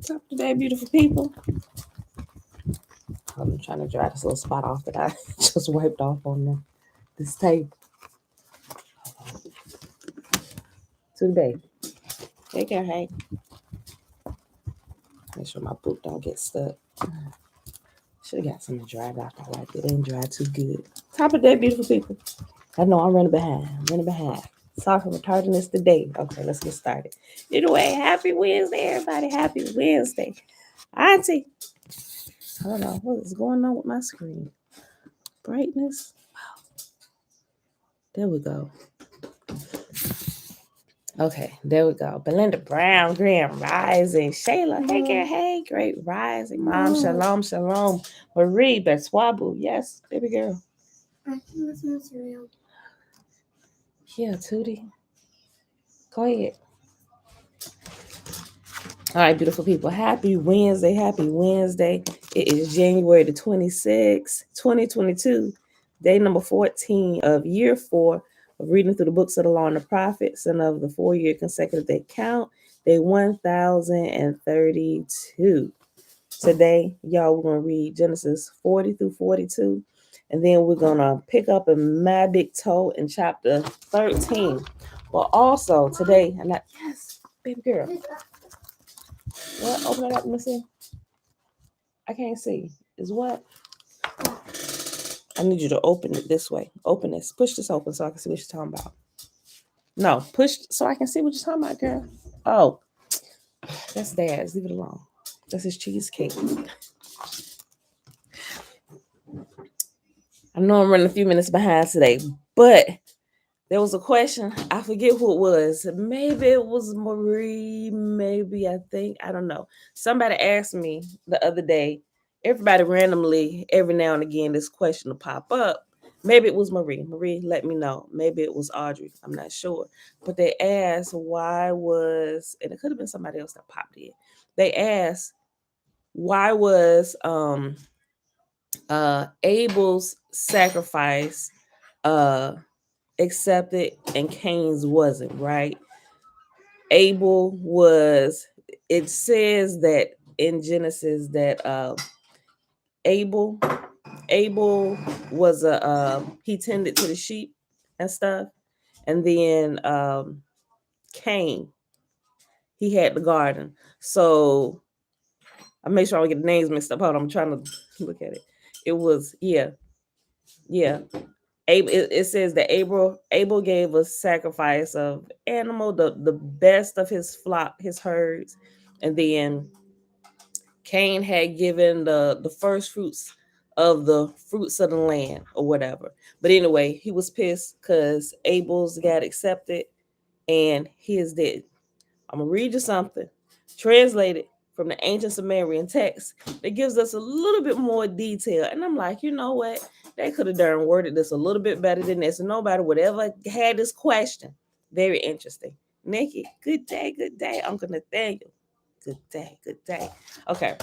What's up today, beautiful people? I'm trying to dry this little spot off that I just wiped off on this table. Today, take care, hey. Make sure my boot don't get stuck. Should have got something dried out. I like it. Ain't dry too good. Top of the day, beautiful people. I know I'm running behind. Sorry for retarding this today. Okay, let's get started. Anyway, happy Wednesday, everybody. Happy Wednesday. Auntie. I don't know what is going on with my screen. Brightness. There we go. Okay, there we go. Belinda Brown, Graham Rising, Shayla, hey girl, hey, great rising, Mom, shalom, shalom, Marie, Betswabu, yes, baby girl. I think this one's real. Yeah, Tootie. Go ahead. All right, beautiful people. Happy Wednesday. Happy Wednesday. It is January the 26th, 2022, day number 14 of year 4 of reading through the books of the law and the prophets and of the 4-year consecutive day count, day 1032. Today, y'all, we're going to read Genesis 40 through 42, and then we're going to pick up in my big toe in chapter 13. But also today, and that, yes, baby girl. What? Open it up, let me see. I can't see. Is what? I need you to open it this way. Open this. Push this open so I can see what you're talking about. No, push so I can see what you're talking about, girl. Oh, that's Dad's. Leave it alone. That's his cheesecake. I know I'm running a few minutes behind today, but there was a question. I forget who it was. Maybe it was Marie. Maybe I don't know. Somebody asked me the other day. Everybody randomly, every now and again, this question will pop up. Maybe it was Marie. Marie, let me know. Maybe it was Audrey. I'm not sure. But they asked why was, and it could have been somebody else that popped in. They asked why was Abel's sacrifice accepted and Cain's wasn't, right? Abel was, it says that in Genesis that Abel was he tended to the sheep and stuff, and then Cain, he had the garden. So I make sure I don't get the names mixed up. Hold on, I'm trying to look at it. It was yeah. Abel, it says that Abel gave a sacrifice of animal, the best of his flock, his herds, and then Cain had given the first fruits of the fruits of the land or whatever. But anyway, he was pissed because Abel's got accepted and his did. I'm gonna read you something translated from the ancient Sumerian text that gives us a little bit more detail. And I'm like, you know what? They could have done worded this a little bit better than this. And nobody would ever had this question. Very interesting. Nikki, good day, good day. Uncle Nathaniel, good day, good day. Okay,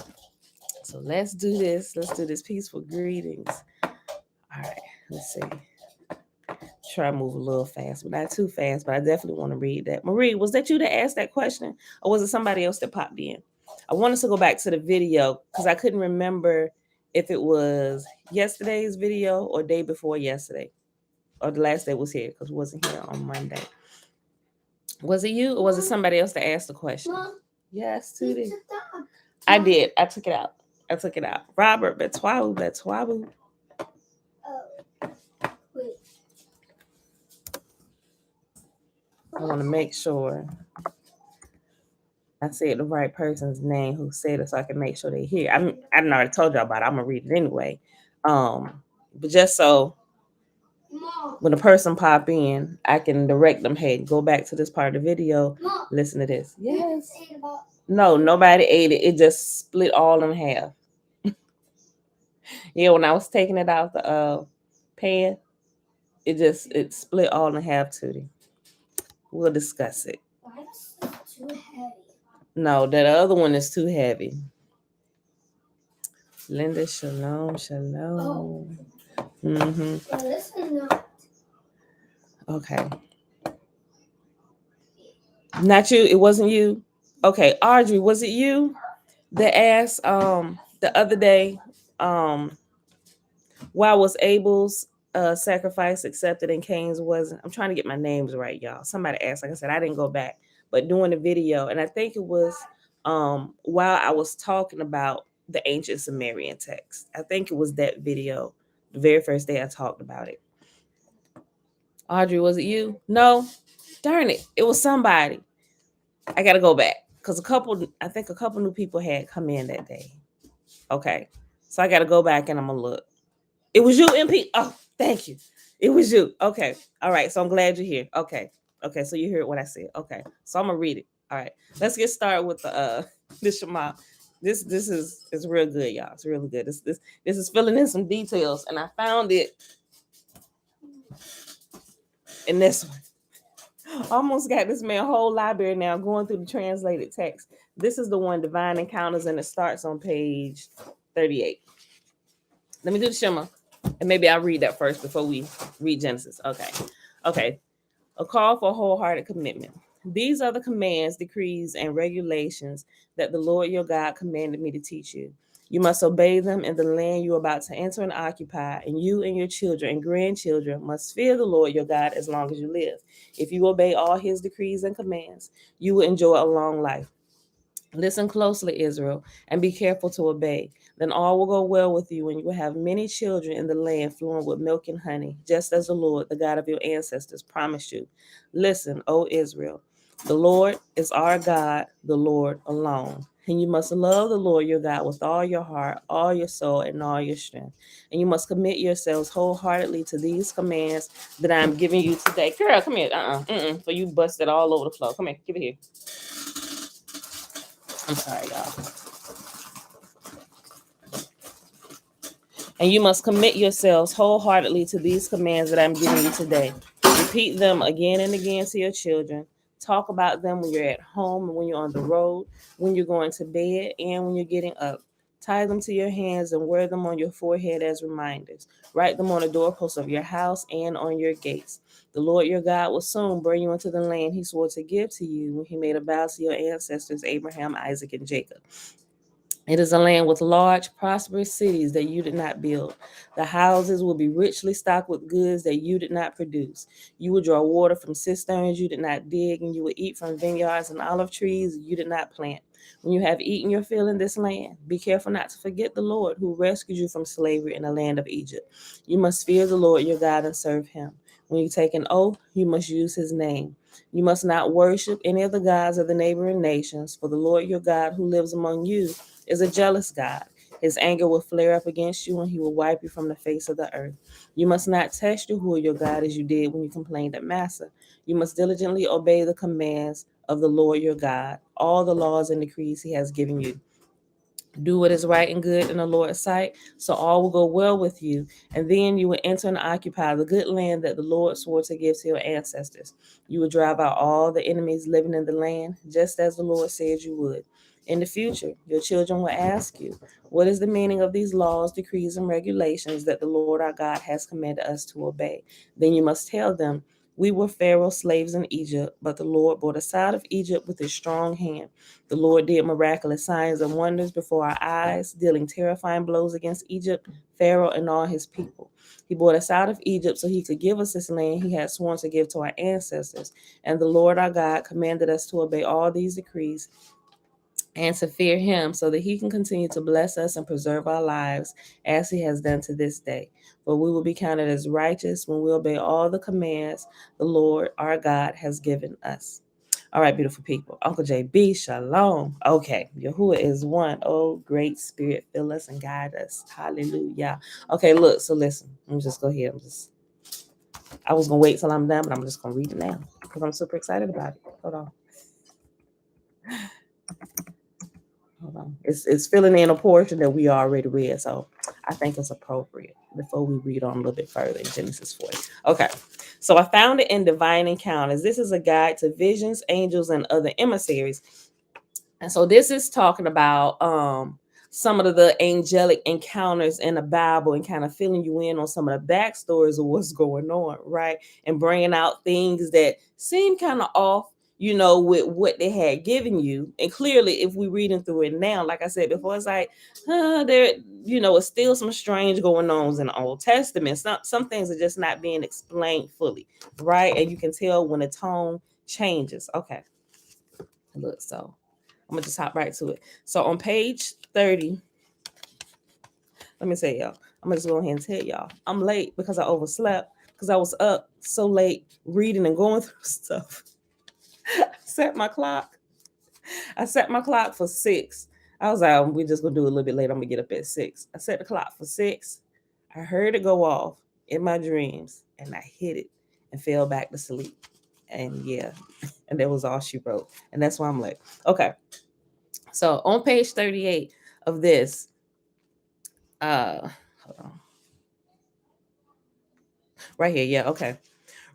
so let's do this. Let's do this peaceful greetings. All right, let's see. Try to move a little fast, but not too fast. But I definitely want to read that. Marie, was that you that asked that question, or was it somebody else that popped in? I want us to go back to the video because I couldn't remember if it was yesterday's video or day before yesterday, or the last day was here because it wasn't here on Monday. Was it you, or was it somebody else that asked the question? Mom, yes, Tootie. I did. I took it out. Robert, Betswabu. I want to make sure I said the right person's name who said it so I can make sure they hear. I already told y'all about it. I'm going to read it anyway. But just so when a person pop in, I can direct them, hey, go back to this part of the video, listen to this. Yes. No, nobody ate it. It just split all in half. Yeah, when I was taking it out the pan, it split all in half, Tootie. We'll discuss it. Why is this too heavy? No, that other one is too heavy. Linda, shalom. Oh. Mm-hmm. Well, this is not. Okay. Not you. It wasn't you. Okay, Audrey, was it you? They asked the other day, why was Abel's sacrifice accepted and Cain's wasn't? I'm trying to get my names right, y'all. Somebody asked, like I said, I didn't go back, but doing the video, and I think it was while I was talking about the ancient Sumerian text. I think it was that video, the very first day I talked about it. Audrey, was it you? No, darn it, it was somebody. I gotta go back because I think a couple new people had come in that day. Okay, so I gotta go back and I'm gonna look. It was you, MP. Oh, thank you. It was you. Okay. All right. So I'm glad you're here. Okay. Okay. So you heard what I said. Okay. So I'm gonna read it. All right. Let's get started with the this Shema. This is it's real good, y'all. It's really good. This is filling in some details, and I found it in this one. Almost got this man whole library now going through the translated text. This is the one, Divine Encounters, and it starts on page 38. Let me do the Shema, and maybe I'll read that first before we read Genesis. Okay. A call for wholehearted commitment. These are the commands, decrees, and regulations that the Lord your God commanded me to teach you. You must obey them in the land you are about to enter and occupy, and you and your children and grandchildren must fear the Lord your God as long as you live. If you obey all his decrees and commands, you will enjoy a long life. Listen closely, Israel, and be careful to obey. Then all will go well with you, and you will have many children in the land flowing with milk and honey, just as the Lord, the God of your ancestors, promised you. Listen, O Israel, the Lord is our God, the Lord alone. And you must love the Lord your God with all your heart, all your soul, and all your strength. And you must commit yourselves wholeheartedly to these commands that I'm giving you today. Girl, come here. So you busted all over the floor. Come here. Give it here. I'm sorry, y'all. And you must commit yourselves wholeheartedly to these commands that I'm giving you today. Repeat them again and again to your children. Talk about them when you're at home and when you're on the road, when you're going to bed, and when you're getting up. Tie them to your hands and wear them on your forehead as reminders. Write them on the doorposts of your house and on your gates. The Lord your God will soon bring you into the land he swore to give to you when he made a vow to your ancestors, Abraham, Isaac, and Jacob. It is a land with large, prosperous cities that you did not build. The houses will be richly stocked with goods that you did not produce. You will draw water from cisterns you did not dig, and you will eat from vineyards and olive trees you did not plant. When you have eaten your fill in this land, be careful not to forget the Lord who rescued you from slavery in the land of Egypt. You must fear the Lord your God and serve him. When you take an oath, you must use his name. You must not worship any of the gods of the neighboring nations, for the Lord your God who lives among you is a jealous God. His anger will flare up against you and he will wipe you from the face of the earth. You must not test Yahuwah your God as you did when you complained at Massa. You must diligently obey the commands of the Lord your God, all the laws and decrees he has given you. Do what is right and good in the Lord's sight, so all will go well with you, and then you will enter and occupy the good land that the Lord swore to give to your ancestors. You will drive out all the enemies living in the land, just as the Lord said you would. In the future, your children will ask you, what is the meaning of these laws, decrees, and regulations that the Lord our God has commanded us to obey? Then you must tell them, we were Pharaoh's slaves in Egypt, but the Lord brought us out of Egypt with his strong hand. The Lord did miraculous signs and wonders before our eyes, dealing terrifying blows against Egypt, Pharaoh, and all his people. He brought us out of Egypt so he could give us this land he had sworn to give to our ancestors. And the Lord our God commanded us to obey all these decrees and to fear him so that he can continue to bless us and preserve our lives as he has done to this day. For we will be counted as righteous when we obey all the commands the Lord our God has given us. All right, beautiful people. Uncle JB, shalom. Okay, Yahuwah is one. Oh, great spirit, fill us and guide us. Hallelujah. Okay, look, so listen. Let me just go ahead. I was going to wait till I'm done, but I'm just going to read it now because I'm super excited about it. Hold on. It's filling in a portion that we already read, so I think it's appropriate before we read on a little bit further in Genesis 40. Okay, so I found it in Divine Encounters. This is a guide to visions, angels, and other emissaries. And so this is talking about some of the angelic encounters in the Bible and kind of filling you in on some of the backstories of what's going on, right? And bringing out things that seem kind of off. with what they had given you. And clearly, if we reading through it now, like I said before, it's like, there, it's still some strange going on in the Old Testament. Some things are just not being explained fully, right? And you can tell when the tone changes. Okay, look, so I'm gonna just hop right to it. So on page 30, let me say, y'all, I'm gonna just go ahead and tell y'all, I'm late because I overslept, because I was up so late reading and going through stuff. I set my clock. For 6. I was like, we're just gonna do it a little bit later. I'm gonna get up at 6. I set the clock for 6. I heard it go off in my dreams, and I hit it and fell back to sleep. And yeah, and that was all she wrote. And that's why I'm like, okay. So on page 38 of this, hold on. Right here, yeah, okay.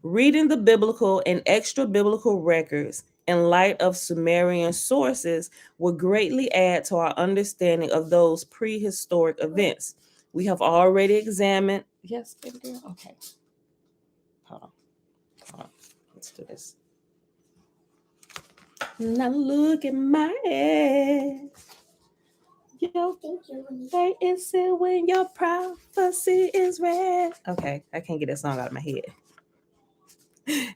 Reading the biblical and extra biblical records in light of Sumerian sources will greatly add to our understanding of those prehistoric events. We have already examined. Yes, baby girl. Okay. Hold on. Let's do this. Now look at my ass. Yo, where is it when your prophecy is read? Okay, I can't get that song out of my head.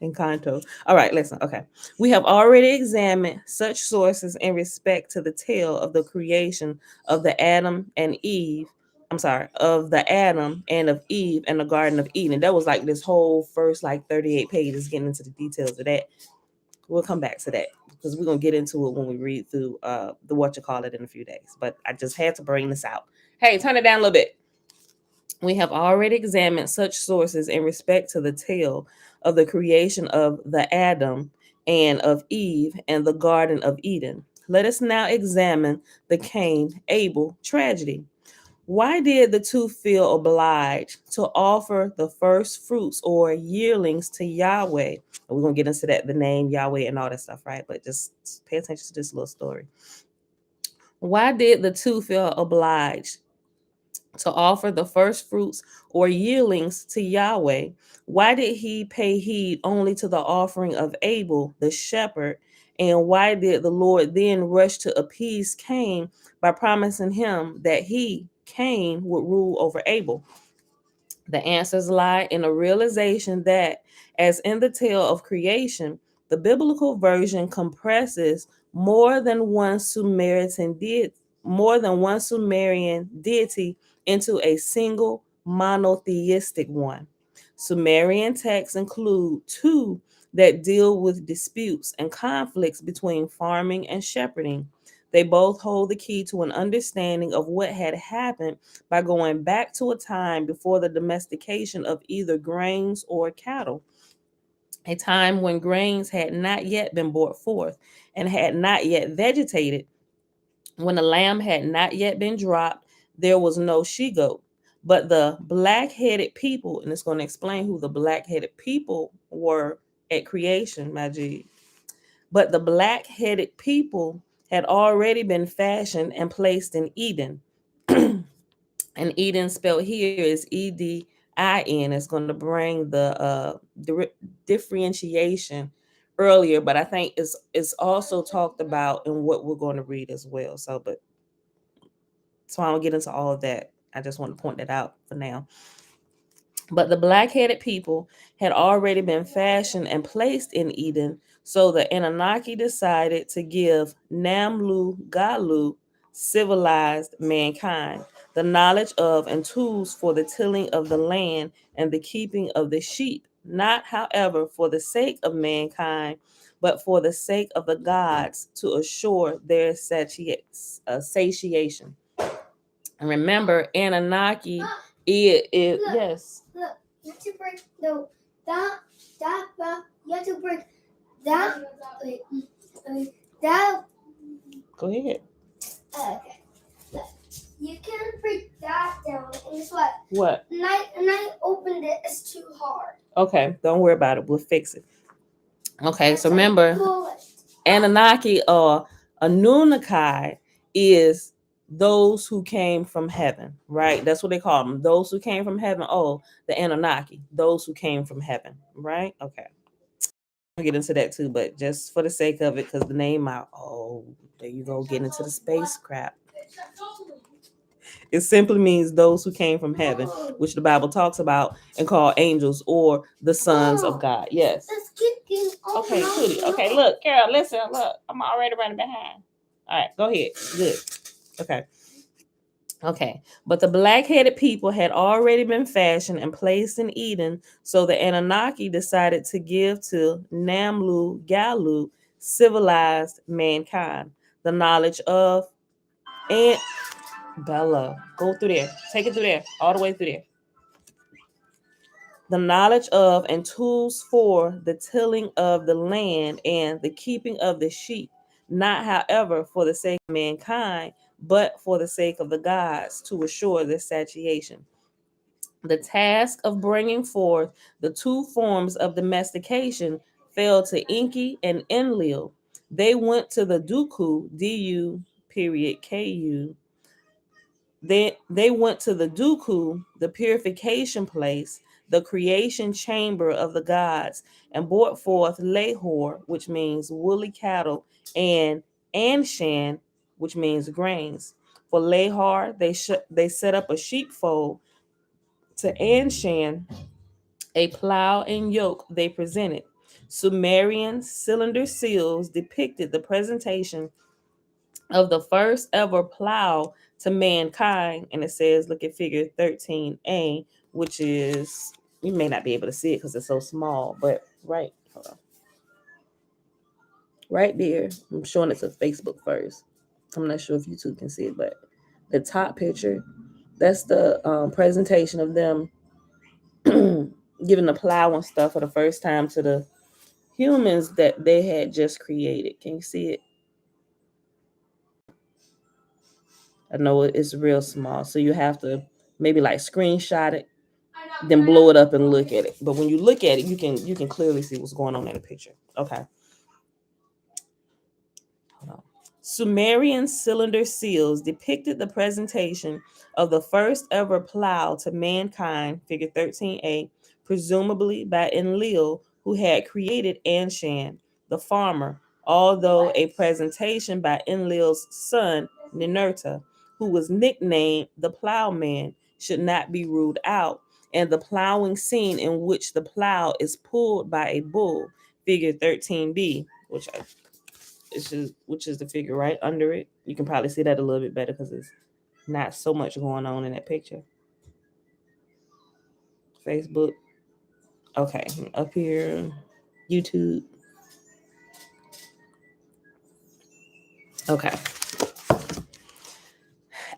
In Kanto. All right, listen. Okay. We have already examined such sources in respect to the tale of the creation of the Adam and Eve. I'm sorry, of the Adam and of Eve and the Garden of Eden. That was like this whole first like 38 pages getting into the details of that. We'll come back to that because we're gonna get into it when we read through the what you call it in a few days. But I just had to bring this out. Hey, turn it down a little bit. We have already examined such sources in respect to the tale of the creation of the Adam and of Eve and the Garden of Eden. Let us now examine the Cain Abel tragedy. Why did the two feel obliged to offer the first fruits or yearlings to Yahweh? And we're going to get into that, the name Yahweh and all that stuff, right? But just pay attention to this little story. Why did the two feel obliged to offer the first fruits or yearlings to Yahweh? Why did he pay heed only to the offering of Abel, the shepherd? And why did the Lord then rush to appease Cain by promising him that he, Cain, would rule over Abel? The answers lie in a realization that, as in the tale of creation, the biblical version compresses more than one Sumerian deity into a single monotheistic one. Sumerian texts include two that deal with disputes and conflicts between farming and shepherding. They both hold the key to an understanding of what had happened by going back to a time before the domestication of either grains or cattle, a time when grains had not yet been brought forth and had not yet vegetated, when the lamb had not yet been dropped. There was no she-goat. But the black-headed people, and it's going to explain who the black-headed people were at creation, my G. But the black-headed people had already been fashioned and placed in Eden. And Eden spelled here is Edin. It's going to bring the differentiation earlier, but I think it's also talked about in what we're going to read as well. So I won't get into all of that. I just want to point that out for now. But the black-headed people had already been fashioned and placed in Eden, so the Anunnaki decided to give Namlu Galu, civilized mankind, the knowledge of and tools for the tilling of the land and the keeping of the sheep, not, however, for the sake of mankind, but for the sake of the gods, to assure their satiation. And remember, Anunnaki is yes. Look, you have to break that. You have to break that. That. Go ahead. Okay. Look, you can break that down. And guess what? What? And I opened it. It's too hard. Okay, don't worry about it. We'll fix it. Okay, so remember, Anunnaki or Anunnaki is those who came from heaven, right? That's what they call them. Those who came from heaven. Oh, the Anunnaki, those who came from heaven, right? Okay. get into that too, but just for the sake of it, because the name out. Oh, there you go, getting into the space crap. It simply means those who came from heaven, which the Bible talks about and call angels or the sons of God. Yes. Okay, Tootie. Okay, look, Carol, listen, look. I'm already running behind. All right, go ahead. Good. Okay. Okay, but the black-headed people had already been fashioned and placed in Eden, so the Anunnaki decided to give to Namlu Galu civilized mankind the knowledge of and Bella, go through there, take it through there, all the way through there. The knowledge of and tools for the tilling of the land and the keeping of the sheep, not however for the sake of mankind, but for the sake of the gods to assure their satiation. The task of bringing forth the two forms of domestication fell to Enki and Enlil. They went to the Duku, Du period Ku. They went to the Duku, the purification place, the creation chamber of the gods, and brought forth Lahor, which means woolly cattle, and Anshan, which means grains. For Lahor, they set up a sheepfold. To Anshan, a plow and yoke they presented. Sumerian cylinder seals depicted the presentation of the first ever plow to mankind. And it says, look at figure 13a, which is, you may not be able to see it because it's so small, but hold on. Right there, I'm showing it to Facebook first. I'm not sure if YouTube can see it, but the top picture, that's the presentation of them giving the plow and stuff for the first time to the humans that they had just created. Can you see it? I know it's real small, so you have to maybe like screenshot it, then blow it up and look at it. But when you look at it, you can clearly see what's going on in the picture. Okay. Hold on. Sumerian cylinder seals depicted the presentation of the first ever plow to mankind, figure 13a, presumably by Enlil, who had created Anshan, the farmer, although a presentation by Enlil's son, Ninurta, who was nicknamed the plowman, should not be ruled out, and the plowing scene in which the plow is pulled by a bull, figure 13b, which is the figure right under it. You can probably see that a little bit better because it's not so much going on in that picture. Facebook. Okay, up here, YouTube. Okay.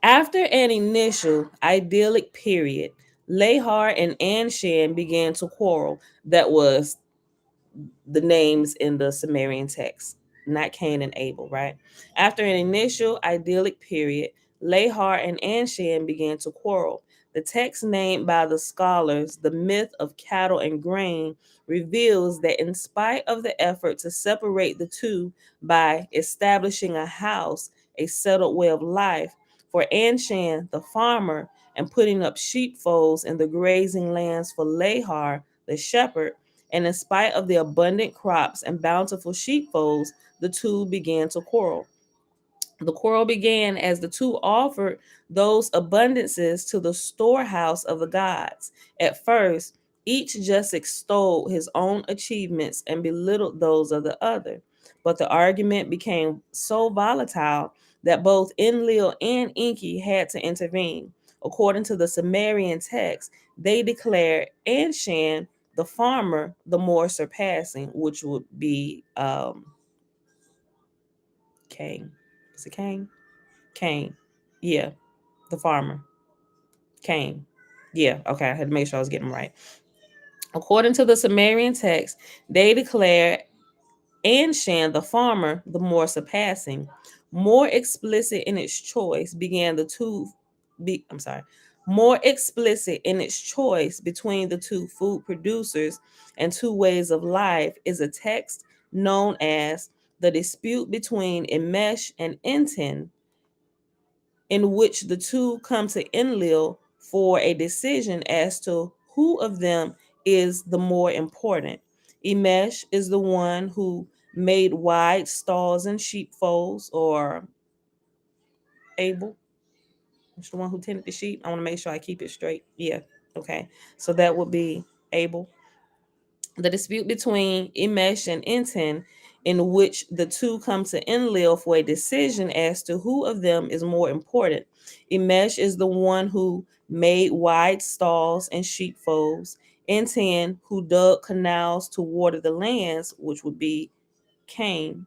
After an initial idyllic period, Lahar and Anshan began to quarrel. That was the names in the Sumerian text, not Cain and Abel, right? After an initial idyllic period, Lahar and Anshan began to quarrel. The text named by the scholars, the myth of cattle and grain, reveals that in spite of the effort to separate the two by establishing a house, a settled way of life, for Anshan, the farmer, and putting up sheepfolds in the grazing lands for Lahar, the shepherd, and in spite of the abundant crops and bountiful sheepfolds, the two began to quarrel. The quarrel began as the two offered those abundances to the storehouse of the gods. At first, each just extolled his own achievements and belittled those of the other. But the argument became so volatile that both Enlil and Enki had to intervene. According to the Sumerian text, they declared Anshan, the farmer, the more surpassing, which would be Cain. Is it Cain? Cain. Yeah, the farmer. Cain. Yeah, okay. I had to make sure I was getting them right. According to the Sumerian text, they declare Anshan, the farmer, the more surpassing. More explicit in its choice began the two be I'm sorry. More explicit in its choice between the two food producers and two ways of life is a text known as the dispute between Emesh and Enten, in which the two come to Enlil for a decision as to who of them is the more important. Emesh is the one who made wide stalls and sheepfolds, or Abel, it's the one who tended the sheep. I want to make sure I keep it straight. Yeah. Okay. So that would be Abel. The dispute between Imesh and Enten, in which the two come to Enlil for a decision as to who of them is more important. Imesh is the one who made wide stalls and sheepfolds. Enten, who dug canals to water the lands, which would be Cain.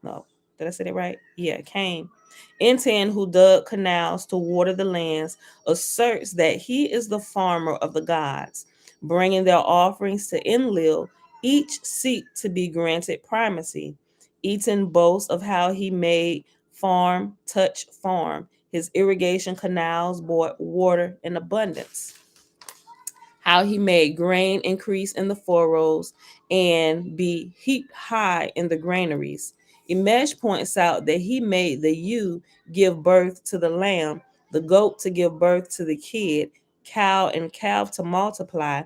No, did I say that right? Yeah, Cain. Intan, who dug canals to water the lands, asserts that he is the farmer of the gods, bringing their offerings to Enlil. Each seek to be granted primacy. Etan boasts of how he made farm touch farm. His irrigation canals brought water in abundance, how he made grain increase in the furrows and be heaped high in the granaries. Imesh points out that he made the ewe give birth to the lamb, the goat to give birth to the kid, cow and calf to multiply,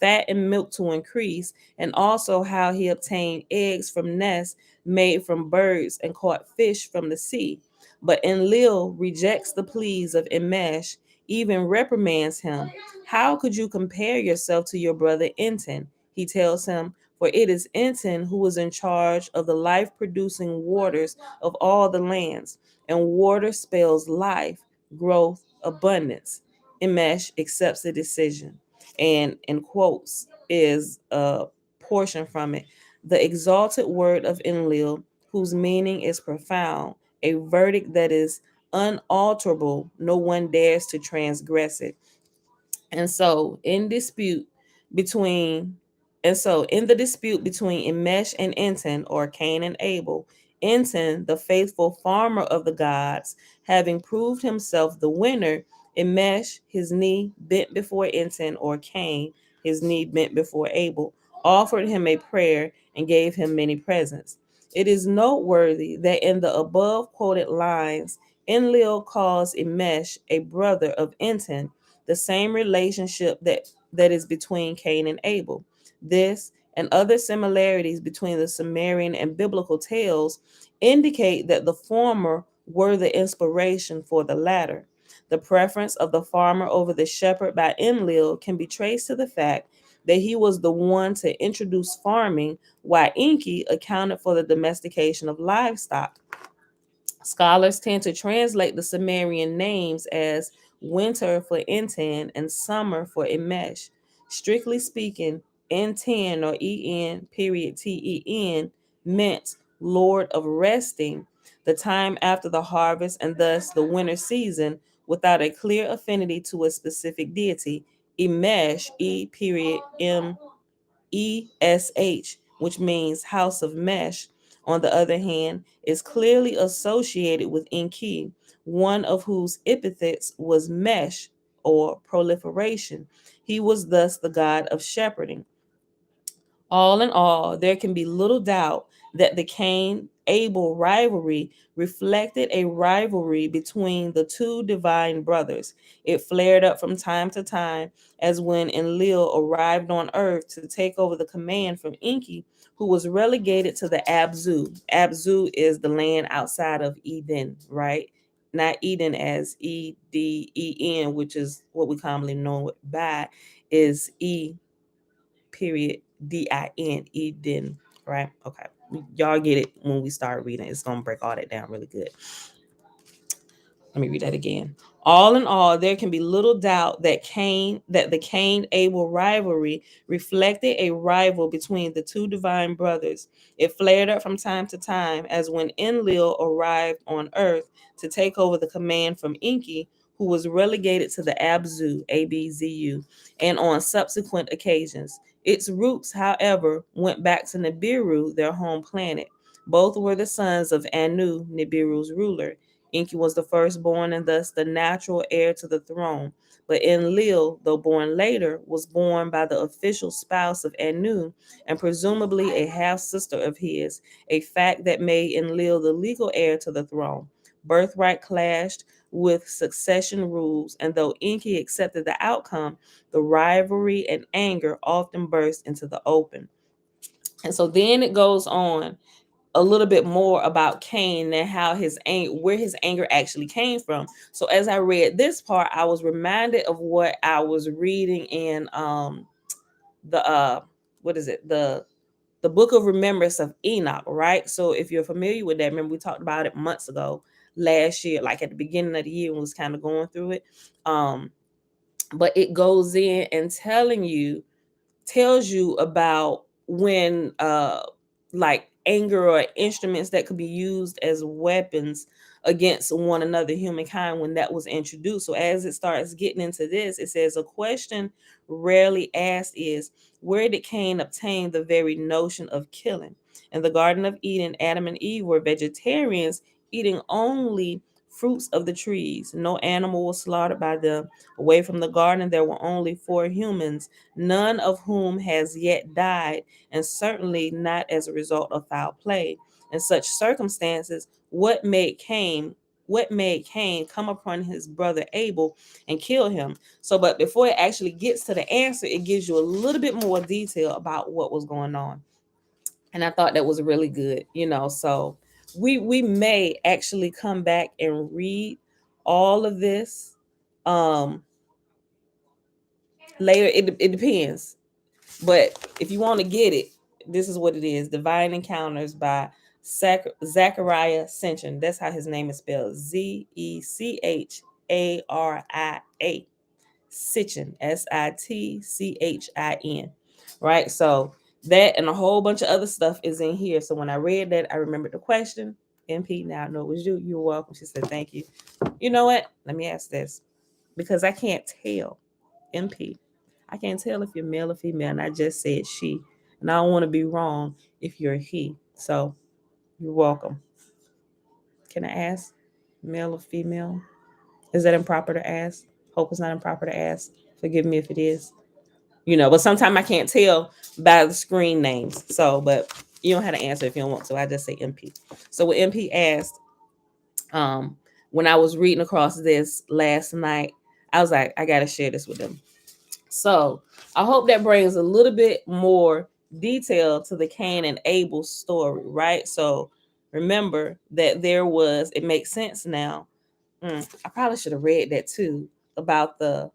fat and milk to increase, and also how he obtained eggs from nests made from birds and caught fish from the sea. But Enlil rejects the pleas of Imesh, even reprimands him. How could you compare yourself to your brother Enten? He tells him, for it is Enten who is in charge of the life producing waters of all the lands, and water spells life, growth, abundance. Imesh accepts the decision, and in quotes is a portion from it. The exalted word of Enlil, whose meaning is profound, a verdict that is unalterable, no one dares to transgress it. And so in dispute between in the dispute between Imesh and Enten, or Cain and Abel, Enten, the faithful farmer of the gods, having proved himself the winner, Imesh, his knee bent before Enten, or Cain, his knee bent before Abel, offered him a prayer and gave him many presents. It is noteworthy that in the above quoted lines, Enlil calls Imesh a brother of Enten, the same relationship that is between Cain and Abel. This and other similarities between the Sumerian and biblical tales indicate that the former were the inspiration for the latter. The preference of the farmer over the shepherd by Enlil can be traced to the fact that he was the one to introduce farming, while Enki accounted for the domestication of livestock. Scholars tend to translate the Sumerian names as winter for Enten and summer for Imesh. Strictly speaking, Enten, or En period Ten, meant Lord of resting, the time after the harvest and thus the winter season, without a clear affinity to a specific deity. Imesh, E period M ESH, which means house of mesh, on the other hand, is clearly associated with Enki, one of whose epithets was mesh, or proliferation. He was thus the god of shepherding. All in all, there can be little doubt that the Cain Abel rivalry reflected a rivalry between the two divine brothers. It flared up from time to time, as when Enlil arrived on earth to take over the command from Enki, who was relegated to the Abzu. Abzu is the land outside of Eden, right? Not Eden as Eden, which is what we commonly know by, is E period Din, Eden, right? Okay. Y'all get it when we start reading. It's gonna break all that down really good. Let me read that again. All in all, there can be little doubt that the Cain Abel rivalry reflected a rival between the two divine brothers. It flared up from time to time, as when Enlil arrived on earth to take over the command from Enki, who was relegated to the Abzu, Abzu, and on subsequent occasions. Its roots, however, went back to Nibiru, their home planet. Both were the sons of Anu, Nibiru's ruler. Enki was the firstborn and thus the natural heir to the throne. But Enlil, though born later, was born by the official spouse of Anu and presumably a half sister of his, a fact that made Enlil the legal heir to the throne. Birthright clashed with succession rules, and though Enki accepted the outcome, the rivalry and anger often burst into the open. And so then it goes on a little bit more about Cain and how where his anger actually came from. So as I read this part, I was reminded of what I was reading in the what is it? The book of remembrance of Enoch, right? So if you're familiar with that, remember we talked about it months ago, last year, like at the beginning of the year when we was kind of going through it. Um, but it goes in and tells you about when like anger or instruments that could be used as weapons against one another, humankind, when that was introduced. So as it starts getting into this, it says a question rarely asked is, where did Cain obtain the very notion of killing? In the Garden of Eden, Adam and Eve were vegetarians, eating only fruits of the trees. No animal was slaughtered by them. Away from the garden, there were only four humans, none of whom has yet died, and certainly not as a result of foul play. In such circumstances, what made Cain come upon his brother Abel and kill him? So, but before it actually gets to the answer, it gives you a little bit more detail about what was going on. And I thought that was really good. So we may actually come back and read all of this um later. It depends, but if you want to get it, this is what it is: Divine Encounters by Zachariah Sitchin. That's how his name is spelled: Zecharia. Sitchin, Sitchin. Right? So that and a whole bunch of other stuff is in here. So when I read that, I remembered the question. MP, now I know it was you. You're welcome. She said, thank you. You know what? Let me ask this, because I can't tell. MP, I can't tell if you're male or female, and I just said she. And I don't want to be wrong if you're he. So you're welcome. Can I ask male or female? Is that improper to ask? Hope it's not improper to ask. Forgive me if it is. But sometimes I can't tell by the screen names. So, but you don't have to answer if you don't want to. I just say MP. So what MP asked, um, when I was reading across this last night, I was like, I gotta share this with them. So I hope that brings a little bit more detail to the Cain and Abel story, right? So remember that it makes sense now. I probably should have read that too, about the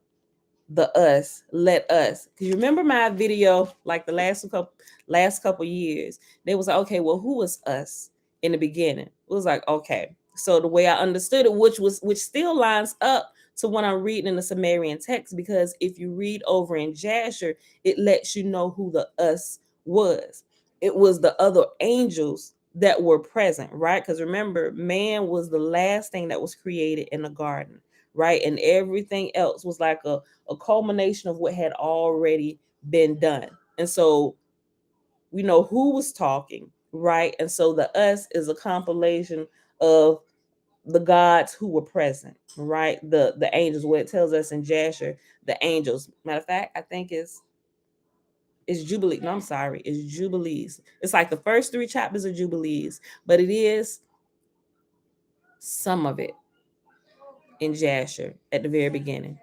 us, let us. Cause you remember my video, like the last couple years, they was like, okay, well, who was us in the beginning? It was like, okay. So the way I understood it, which still lines up to what I'm reading in the Sumerian text, because if you read over in Jasher, it lets you know who the us was. It was the other angels that were present, right? Because remember, man was the last thing that was created in the garden, right? And everything else was like a culmination of what had already been done. And so we know who was talking, right? And so the us is a compilation of the gods who were present, right? The angels, what it tells us in Jasher, the angels. Matter of fact, I think it's Jubilee. No, I'm sorry, it's Jubilees. It's like the first three chapters of Jubilees, but it is some of it in Jasher at the very beginning.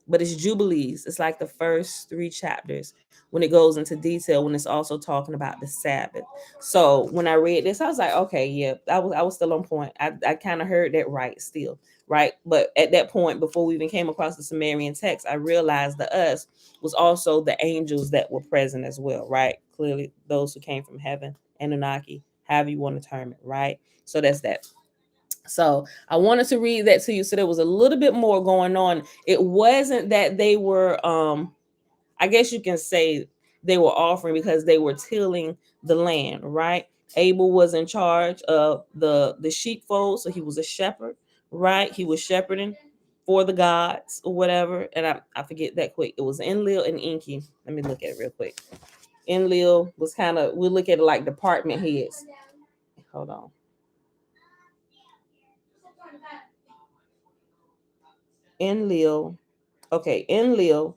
But it's Jubilees. It's like the first three chapters when it goes into detail, when it's also talking about the Sabbath. So when I read this, I was like, okay, yeah, I was still on point. I kind of heard that right still, right? But at that point, before we even came across the Sumerian text, I realized the us was also the angels that were present as well, right? Clearly, those who came from heaven, Anunnaki, however you want to term it, right? So that's that. So I wanted to read that to you. So there was a little bit more going on. It wasn't that they were, I guess you can say they were offering because they were tilling the land, right? Abel was in charge of the sheepfold, so he was a shepherd, right? He was shepherding for the gods or whatever. And I forget that quick. It was Enlil and Enki. Let me look at it real quick. Enlil was kind of, we look at it like department heads. Hold on. Enlil. Okay, Enlil,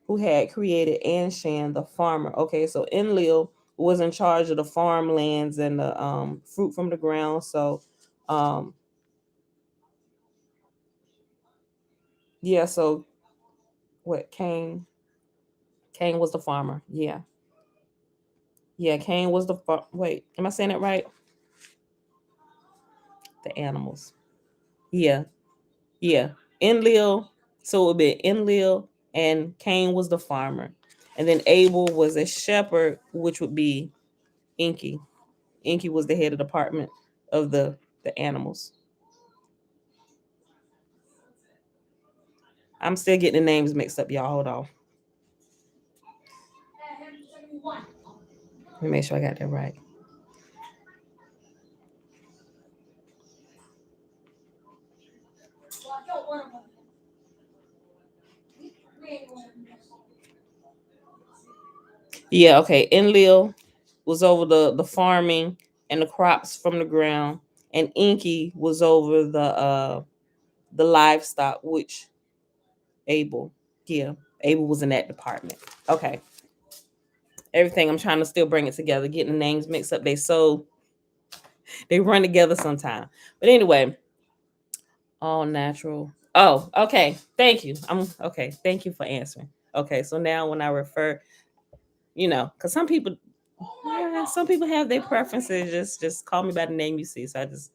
who had created Anshan, the farmer. Okay, so Enlil was in charge of the farmlands and the fruit from the ground. So, um, yeah. So what? Cain was the farmer. Yeah. Yeah, Cain was the wait, am I saying it right? The animals. Yeah, yeah. Enlil, so it would be Enlil, and Cain was the farmer. And then Abel was a shepherd, which would be Enki. Enki was the head of the department of the animals. I'm still getting the names mixed up, y'all. Hold on. Let me make sure I got that right. Yeah, okay. Enlil was over the farming and the crops from the ground, and Enki was over the livestock, which Abel, yeah, Abel was in that department. Okay, everything I'm trying to still bring it together, getting the names mixed up. They run together sometime. But anyway, all natural. Oh, okay. Thank you. I'm okay. Thank you for answering. Okay, so now when I refer, because some people have their preferences. Just call me by the name you see. So I just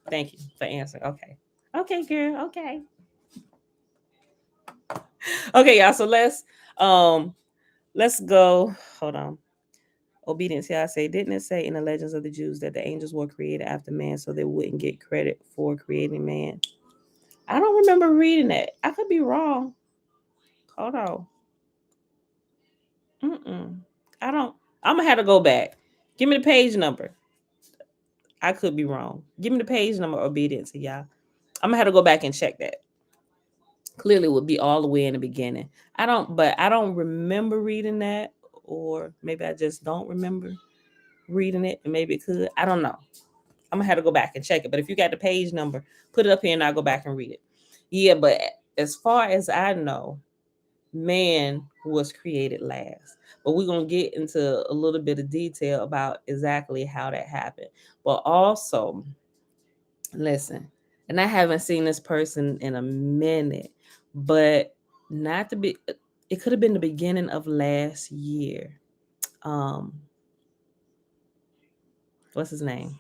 thank you for answering. Okay. Okay, girl. Okay. Okay, y'all. So let's go. Hold on. Obedience. Yeah, I say, didn't it say in the legends of the Jews that the angels were created after man so they wouldn't get credit for creating man? I don't remember reading that. I could be wrong. Hold on. Mm-mm. I don't. I'm gonna have to go back. Give me the page number. I could be wrong. Give me the page number. Obedience, y'all. I'm gonna have to go back and check that. Clearly, it would be all the way in the beginning. But I don't remember reading that, or maybe I just don't remember reading it, and maybe it could. I don't know. I'm gonna have to go back and check it. But if you got the page number, put it up here and I'll go back and read it. Yeah, but as far as I know, man was created last. But we're gonna get into a little bit of detail about exactly how that happened. But also, listen, and I haven't seen this person in a minute, but not to be it could have been the beginning of last year. Um, what's his name?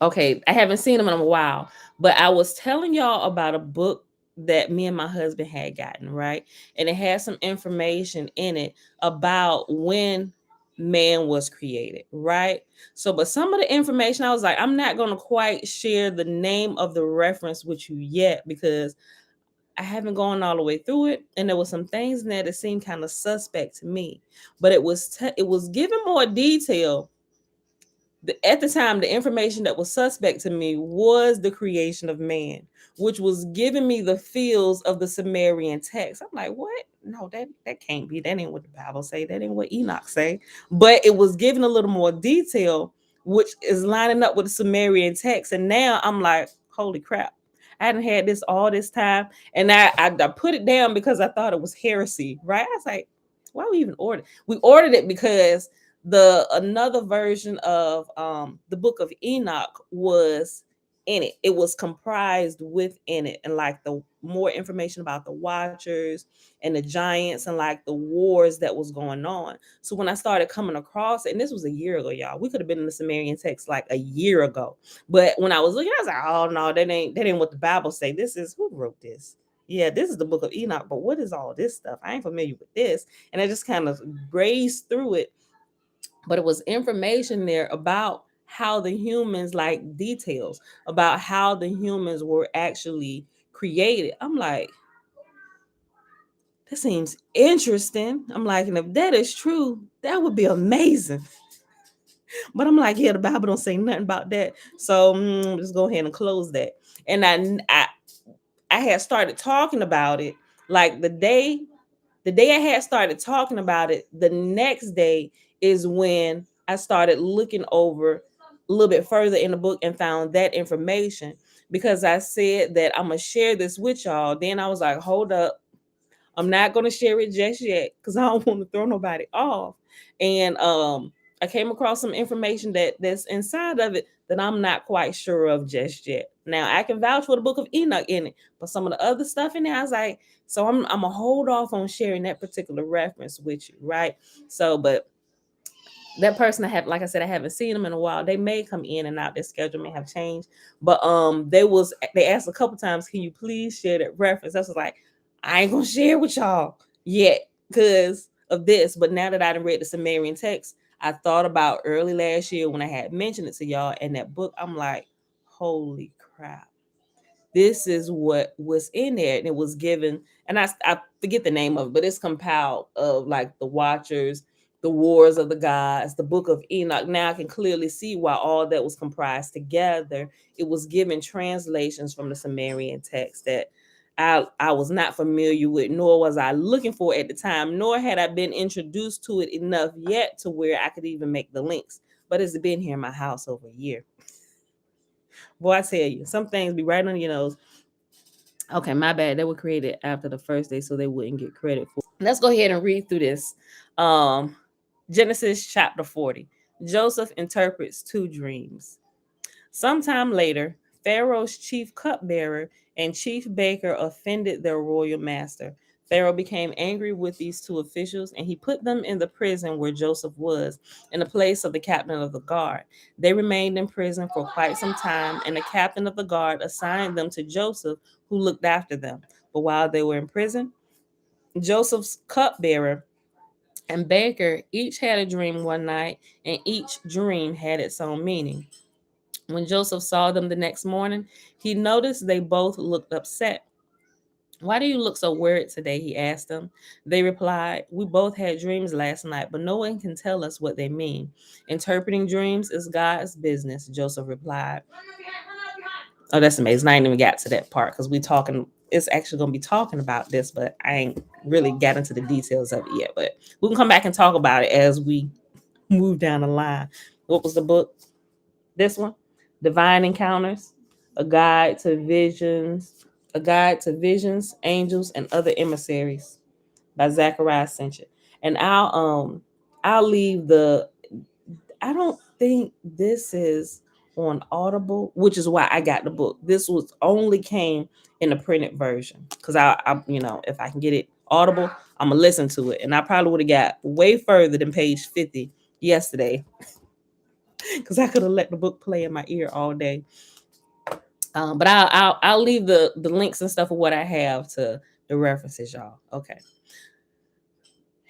Okay, I haven't seen him in a while, but I was telling y'all about a book that me and my husband had gotten, right? And it had some information in it about when man was created, right? So, but some of the information I was like, I'm not going to quite share the name of the reference with you yet because I haven't gone all the way through it, and there was some things in there that seemed kind of suspect to me, but it was given more detail at the time, the information that was suspect to me was the creation of man, which was giving me the feels of the Sumerian text. I'm like, what? No, that can't be. That ain't what the Bible say. That ain't what Enoch say. But it was given a little more detail, which is lining up with the Sumerian text. And now I'm like, holy crap. I hadn't had this all this time. And I put it down because I thought it was heresy, right? I was like, why we even order? We ordered it because the another version of the book of Enoch was in it. It was comprised within it, and like the more information about the watchers and the giants and like the wars that was going on. So when I started coming across, and this was a year ago, y'all, we could have been in the Sumerian text like a year ago. But when I was looking, I was like, oh no, that ain't what the Bible say. This is who wrote this. Yeah, this is the book of Enoch, but what is all this stuff? I ain't familiar with this. And I just kind of grazed through it, but it was information there about how the humans, like details about how the humans were actually created. I'm like, that seems interesting. I'm like, and if that is true, that would be amazing. But I'm like, yeah, the Bible don't say nothing about that. So just go ahead and close that. And I had started talking about it like the day I had started talking about it, the next day is when I started looking over a little bit further in the book and found that information because I said that I'm gonna share this with y'all. Then I was like, hold up, I'm not gonna share it just yet because I don't want to throw nobody off. And I came across some information that's inside of it that I'm not quite sure of just yet. Now I can vouch for the book of Enoch in it, but some of the other stuff in there, I was like, so I'm gonna hold off on sharing that particular reference with you, right? So, but that person I have, like I said, I haven't seen them in a while. They may come in and out. Their schedule may have changed, but they asked a couple times, can you please share that reference? I was like, I ain't gonna share with y'all yet because of this. But now that I done read the Sumerian text, I thought about early last year when I had mentioned it to y'all in that book. I'm like, holy crap, this is what was in there, and it was given, and I forget the name of it, but it's compiled of like the Watchers, the Wars of the Gods, the Book of Enoch. Now I can clearly see why all that was comprised together. It was given translations from the Sumerian text that I was not familiar with, nor was I looking for at the time, nor had I been introduced to it enough yet to where I could even make the links. But it's been here in my house over a year. Boy, I tell you, some things be right under your nose. Okay, my bad. They were created after the first day, so they wouldn't get credit for. Let's go ahead and read through this. Um, Genesis chapter 40. Joseph interprets two dreams. Sometime later, Pharaoh's chief cupbearer and chief baker offended their royal master. Pharaoh became angry with these two officials, and he put them in the prison where Joseph was, in the place of the captain of the guard. They remained in prison for quite some time, and the captain of the guard assigned them to Joseph, who looked after them. But while they were in prison, Joseph's cupbearer and baker each had a dream one night, and each dream had its own meaning. When Joseph saw them the next morning, he noticed they both looked upset. Why do you look so worried today? He asked them. They replied, we both had dreams last night, but no one can tell us what they mean. Interpreting dreams is God's business, Joseph replied. Oh, that's amazing. I ain't even got to that part because it's actually going to be talking about this, but I ain't really got into the details of it yet. But we can come back and talk about it as we move down the line. What was the book? This one, Divine Encounters, a guide to visions, angels, and other emissaries by Zachariah Sincher. And I'll leave the. I don't think this is on Audible, which is why I got the book. This was only came in the printed version because if I can get it Audible, I'm gonna listen to it, and I probably would have got way further than page 50 yesterday because I could have let the book play in my ear all day. But I'll leave the links and stuff of what I have to the references, y'all. Okay.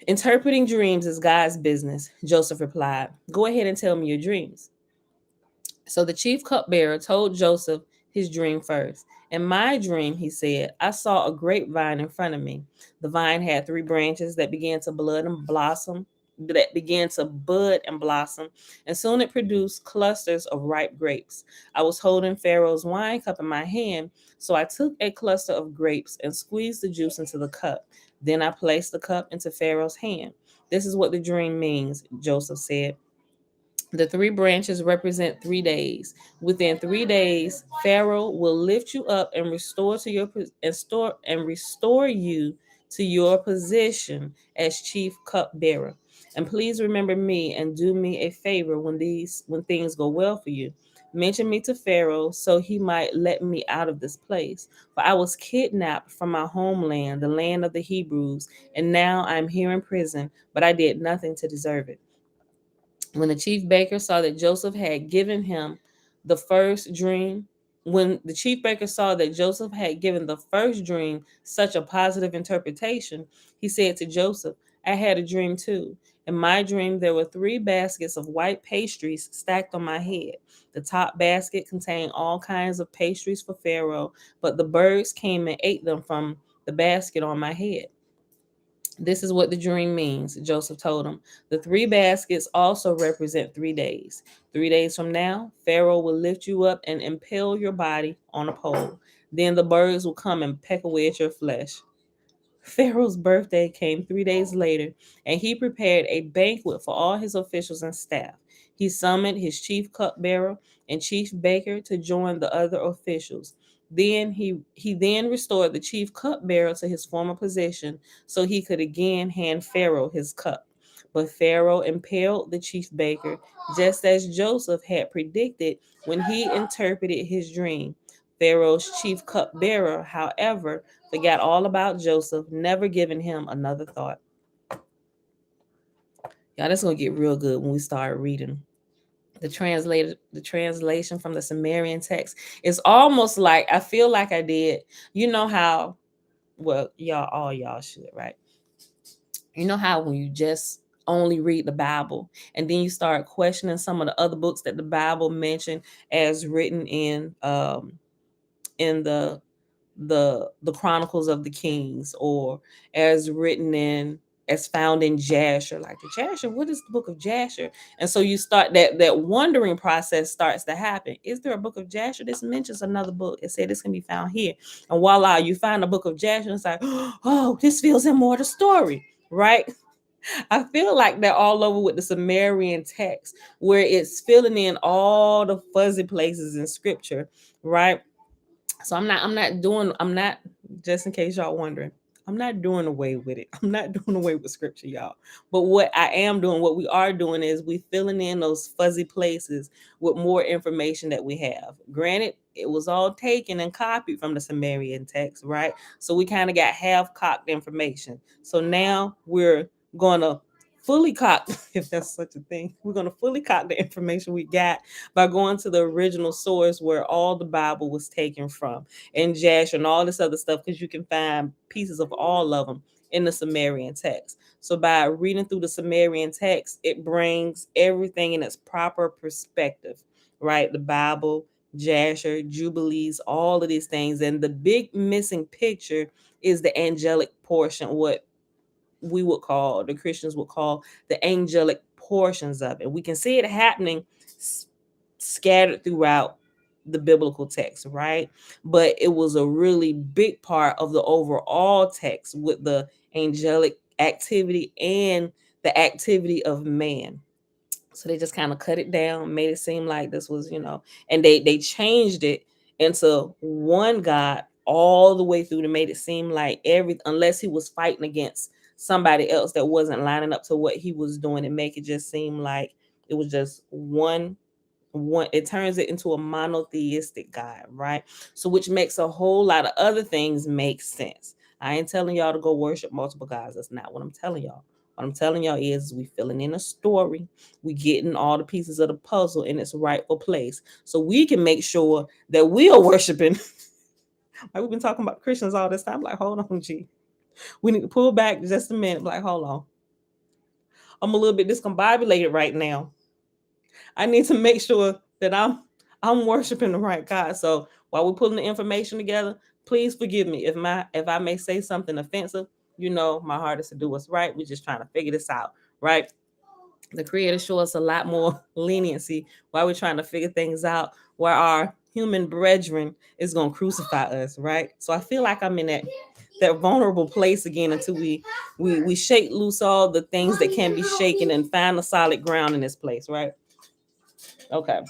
Interpreting dreams is God's business, Joseph replied. Go ahead and tell me your dreams. So the chief cupbearer told Joseph his dream first. In my dream, he said, I saw a grapevine in front of me. The vine had three branches that began to bud and blossom, and soon it produced clusters of ripe grapes. I was holding Pharaoh's wine cup in my hand, so I took a cluster of grapes and squeezed the juice into the cup. Then I placed the cup into Pharaoh's hand. This is what the dream means, Joseph said. The three branches represent 3 days. Within 3 days, Pharaoh will lift you up and restore you to your position as chief cupbearer. And please remember me and do me a favor when things go well for you. Mention me to Pharaoh so he might let me out of this place. For I was kidnapped from my homeland, the land of the Hebrews, and now I'm here in prison, but I did nothing to deserve it. When the chief baker saw that Joseph had given him the first dream, when the chief baker saw that Joseph had given the first dream such a positive interpretation, he said to Joseph, I had a dream too. In my dream, there were three baskets of white pastries stacked on my head. The top basket contained all kinds of pastries for Pharaoh, but the birds came and ate them from the basket on my head. This is what the dream means, Joseph told him. The three baskets also represent 3 days. 3 days from now, Pharaoh will lift you up and impale your body on a pole. Then the birds will come and peck away at your flesh. Pharaoh's birthday came 3 days later, and he prepared a banquet for all his officials and staff. He summoned his chief cupbearer and chief baker to join the other officials. Then he then restored the chief cupbearer to his former position so he could again hand Pharaoh his cup. But Pharaoh impaled the chief baker just as Joseph had predicted when he interpreted his dream. Pharaoh's chief cupbearer, however, forgot all about Joseph, never giving him another thought. Y'all, that's gonna get real good when we start reading. The translation from the Sumerian text is almost like, I feel like I did. You know how, well, y'all, all y'all should, right? You know how when you just only read the Bible and then you start questioning some of the other books that the Bible mentioned as written in the Chronicles of the Kings, or as written in, as found in Jasher, like the Jasher, what is the book of Jasher? And so you start that wondering process starts to happen. Is there a book of Jasher? This mentions another book. It said this can be found here, and voila, you find a book of Jasher, and it's like, oh, this fills in more of the story, right? I feel like they're all over with the Sumerian text, where it's filling in all the fuzzy places in scripture, right? So I'm not, just in case y'all wondering, I'm not doing away with it. I'm not doing away with scripture, y'all. But what I am doing, what we are doing, is we filling in those fuzzy places with more information that we have. Granted, it was all taken and copied from the Sumerian text, right? So we kind of got half-cocked information. So now we're gonna fully cock, if that's such a thing. We're gonna fully cock the information we got by going to the original source where all the Bible was taken from, and Jasher and all this other stuff, because you can find pieces of all of them in the Sumerian text. So by reading through the Sumerian text, it brings everything in its proper perspective, right? The Bible, Jasher, Jubilees, all of these things. And the big missing picture is the angelic portion, what we would call, the Christians would call, the angelic portions of it. We can see it happening scattered throughout the biblical text, right? But it was a really big part of the overall text with the angelic activity and the activity of man. So they just kind of cut it down, made it seem like this was, and they changed it into one God all the way through, to made it seem like every, unless he was fighting against somebody else that wasn't lining up to what he was doing, and make it just seem like it was just one. It turns it into a monotheistic God, right? So which makes a whole lot of other things make sense. I ain't telling y'all to go worship multiple gods. That's not what I'm telling y'all. What I'm telling y'all is we filling in a story. We getting all the pieces of the puzzle in its rightful place, so we can make sure that we are worshiping. Like, we've been talking about Christians all this time. Like, hold on, G. We need to pull back just a minute. Like, hold on. I'm a little bit discombobulated right now. I need to make sure that I'm worshiping the right God. So while we're pulling the information together, please forgive me if I may say something offensive. My heart is to do what's right. We're just trying to figure this out, right? The Creator show us a lot more leniency while we're trying to figure things out, where our human brethren is gonna crucify us, right? So I feel like I'm in that vulnerable place again, until we shake loose all the things that can be shaken and find a solid ground in this place, right? Okay.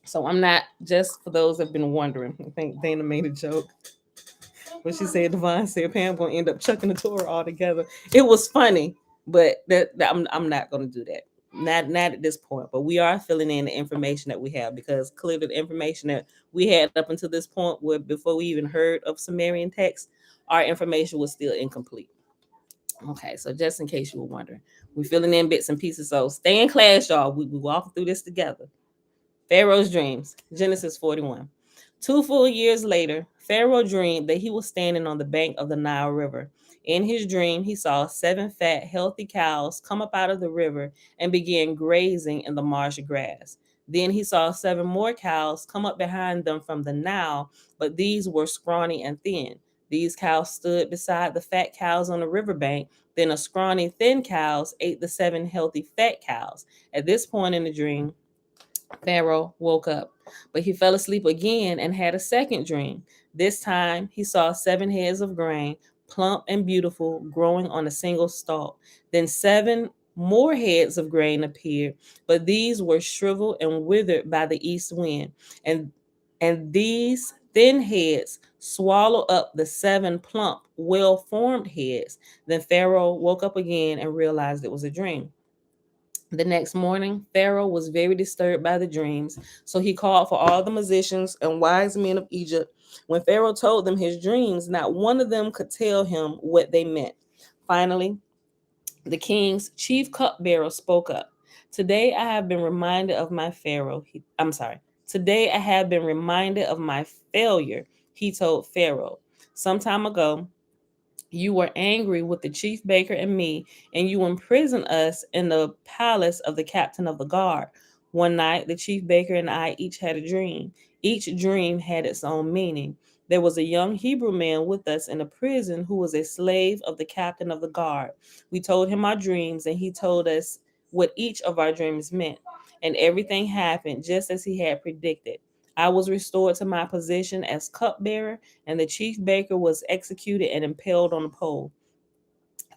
So I'm not, just for those that have been wondering. I think Dana made a joke when she said, Devon said Pam gonna end up chucking the Torah all together. It was funny, but that I'm not gonna do that. Not at this point. But we are filling in the information that we have, because clearly the information that we had up until this point, where before we even heard of Sumerian text, our information was still incomplete. Okay, so just in case you were wondering, we're filling in bits and pieces. So stay in class, y'all. We walking through this together. Pharaoh's dreams, Genesis 41. 2 full years later, Pharaoh dreamed that he was standing on the bank of the Nile River. In his dream, he saw 7 fat, healthy cows come up out of the river and begin grazing in the marsh grass. Then he saw 7 more cows come up behind them from the Nile, but these were scrawny and thin. These cows stood beside the fat cows on the riverbank. Then a scrawny, thin cows ate the 7 healthy, fat cows. At this point in the dream, Pharaoh woke up, but he fell asleep again and had a second dream. This time he saw 7 heads of grain, plump and beautiful, growing on a single stalk. Then 7 more heads of grain appeared, but these were shriveled and withered by the east wind. And these thin heads swallowed up the 7 plump, well-formed heads. Then Pharaoh woke up again and realized it was a dream. The next morning, Pharaoh was very disturbed by the dreams, so he called for all the musicians and wise men of Egypt. When Pharaoh told them his dreams, not one of them could tell him what they meant. Finally, the king's chief cupbearer spoke up. Today I have been reminded of my Pharaoh. I'm sorry. Today I have been reminded of my failure, he told Pharaoh. Some time ago, you were angry with the chief baker and me, and you imprisoned us in the palace of the captain of the guard. One night, the chief baker and I each had a dream. Each dream had its own meaning. There was a young Hebrew man with us in a prison who was a slave of the captain of the guard. We told him our dreams, and he told us what each of our dreams meant. And everything happened just as he had predicted. I was restored to my position as cupbearer, and the chief baker was executed and impaled on a pole.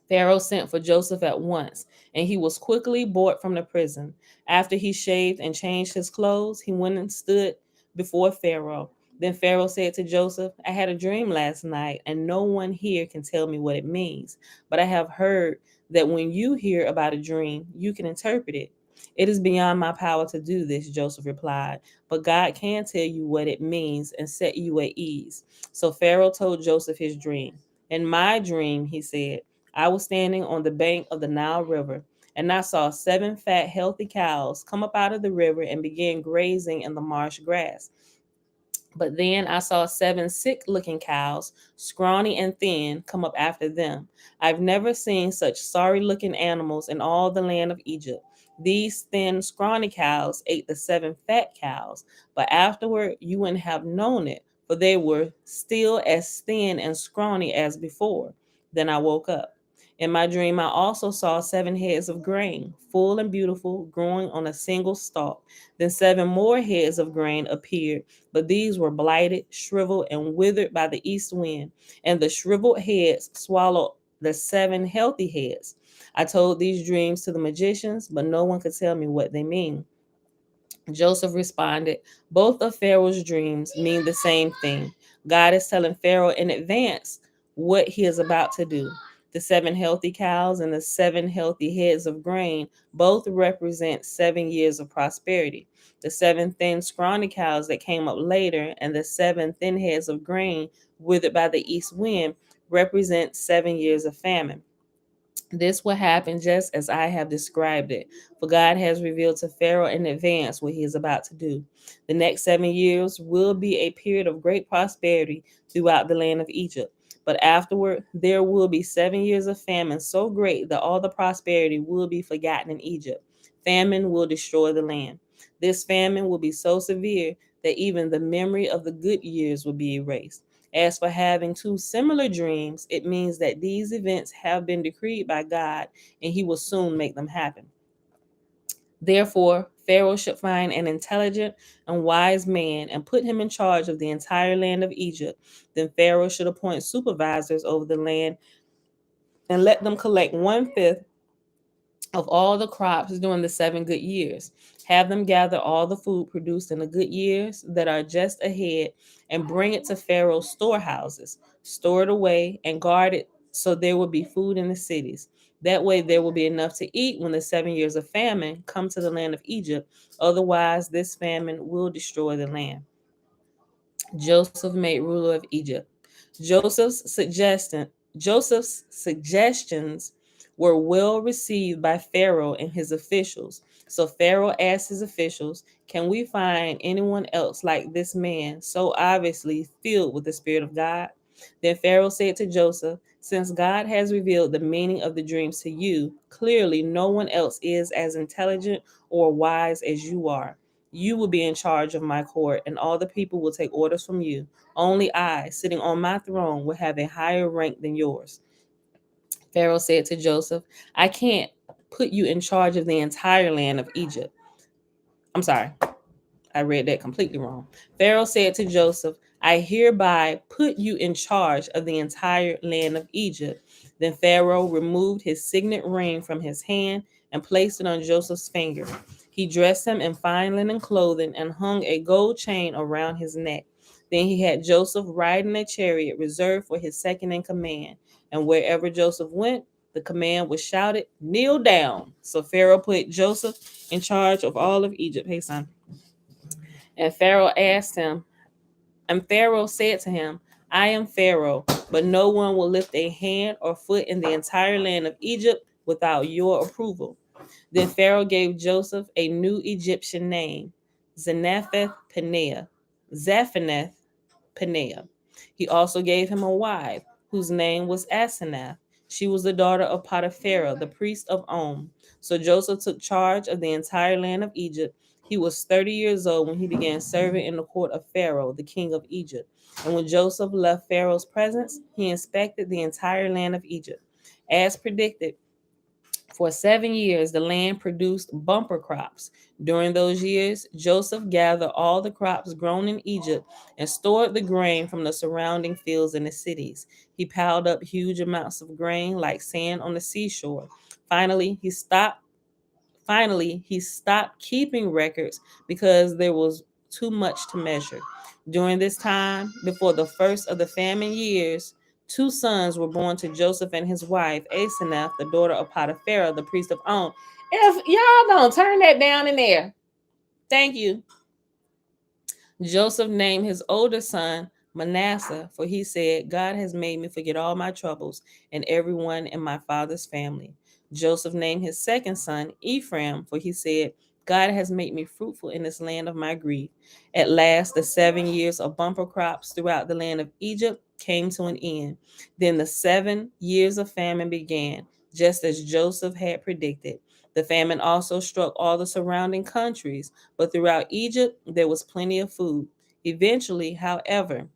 Pharaoh sent for Joseph at once, and he was quickly brought from the prison. After he shaved and changed his clothes, he went and stood before Pharaoh. Then Pharaoh said to Joseph, I had a dream last night, and no one here can tell me what it means. But I have heard that when you hear about a dream, you can interpret it. It is beyond my power to do this, Joseph replied, but God can tell you what it means and set you at ease. So Pharaoh told Joseph his dream. In my dream, he said, I was standing on the bank of the Nile River, and I saw 7 fat, healthy cows come up out of the river and begin grazing in the marsh grass. But then I saw 7 sick-looking cows, scrawny and thin, come up after them. I've never seen such sorry-looking animals in all the land of Egypt. These thin, scrawny cows ate the 7 fat cows, but afterward you wouldn't have known it, for they were still as thin and scrawny as before. Then I woke up. In my dream, I also saw 7 heads of grain, full and beautiful, growing on a single stalk. Then 7 more heads of grain appeared, but these were blighted, shriveled, and withered by the east wind, and the shriveled heads swallowed the 7 healthy heads. I told these dreams to the magicians, but no one could tell me what they mean. Joseph responded, both of Pharaoh's dreams mean the same thing. God is telling Pharaoh in advance what he is about to do. The 7 healthy cows and the 7 healthy heads of grain both represent 7 years of prosperity. The 7 thin, scrawny cows that came up later and the 7 thin heads of grain withered by the east wind represent 7 years of famine. This will happen just as I have described it, for God has revealed to Pharaoh in advance what he is about to do. The next 7 years will be a period of great prosperity throughout the land of Egypt. But afterward, there will be 7 years of famine so great that all the prosperity will be forgotten in Egypt. Famine will destroy the land. This famine will be so severe that even the memory of the good years will be erased. As for having 2 similar dreams, it means that these events have been decreed by God and he will soon make them happen. Therefore, Pharaoh should find an intelligent and wise man and put him in charge of the entire land of Egypt. Then Pharaoh should appoint supervisors over the land and let them collect 1/5 of all the crops during the 7 good years. Have them gather all the food produced in the good years that are just ahead and bring it to Pharaoh's storehouses. Store it away and guard it so there will be food in the cities. That way, there will be enough to eat when the 7 years of famine come to the land of Egypt. Otherwise, this famine will destroy the land. Joseph made ruler of Egypt. Joseph's suggestion, Joseph's suggestions were well received by Pharaoh and his officials. So Pharaoh asked his officials, can we find anyone else like this man, so obviously filled with the Spirit of God? Then Pharaoh said to Joseph, since God has revealed the meaning of the dreams to you, clearly no one else is as intelligent or wise as you are. You will be in charge of my court, and all the people will take orders from you. Only I, sitting on my throne, will have a higher rank than yours. Pharaoh said to Joseph, I can't put you in charge of the entire land of Egypt. I'm sorry, I read that completely wrong. Pharaoh said to Joseph, I hereby put you in charge of the entire land of Egypt. Then Pharaoh removed his signet ring from his hand and placed it on Joseph's finger. He dressed him in fine linen clothing and hung a gold chain around his neck. Then he had Joseph ride in a chariot reserved for his second in command. And wherever Joseph went, The command was shouted, "Kneel down." So Pharaoh put Joseph in charge of all of Egypt. Hey, son. And Pharaoh asked him, and Pharaoh said to him, "I am Pharaoh, but no one will lift a hand or foot in the entire land of Egypt without your approval." Then Pharaoh gave Joseph a new Egyptian name, Zaphenath Paneah. He also gave him a wife, whose name was Asenath. She was the daughter of Potiphar, the priest of On. So Joseph took charge of the entire land of Egypt. He was 30 years old when he began serving in the court of Pharaoh, the king of Egypt. And when Joseph left Pharaoh's presence, he inspected the entire land of Egypt. As predicted, for 7 years, the land produced bumper crops. During those years, Joseph gathered all the crops grown in Egypt and stored the grain from the surrounding fields in the cities. He piled up huge amounts of grain like sand on the seashore. Finally, he stopped Finally, he stopped keeping records because there was too much to measure. During this time, before the first of the famine years, two sons were born to Joseph and his wife, Asenath, the daughter of Potiphar, the priest of On. If y'all don't turn that down in there, thank you. Joseph named his older son Manasseh, for he said, "God has made me forget all my troubles and everyone in my father's family." Joseph named his second son Ephraim, for he said, "God has made me fruitful in this land of my grief." At last, the 7 years of bumper crops throughout the land of Egypt came to an end. Then the 7 years of famine began, just as Joseph had predicted. The famine also struck all the surrounding countries, but throughout Egypt there was plenty of food. Eventually, however,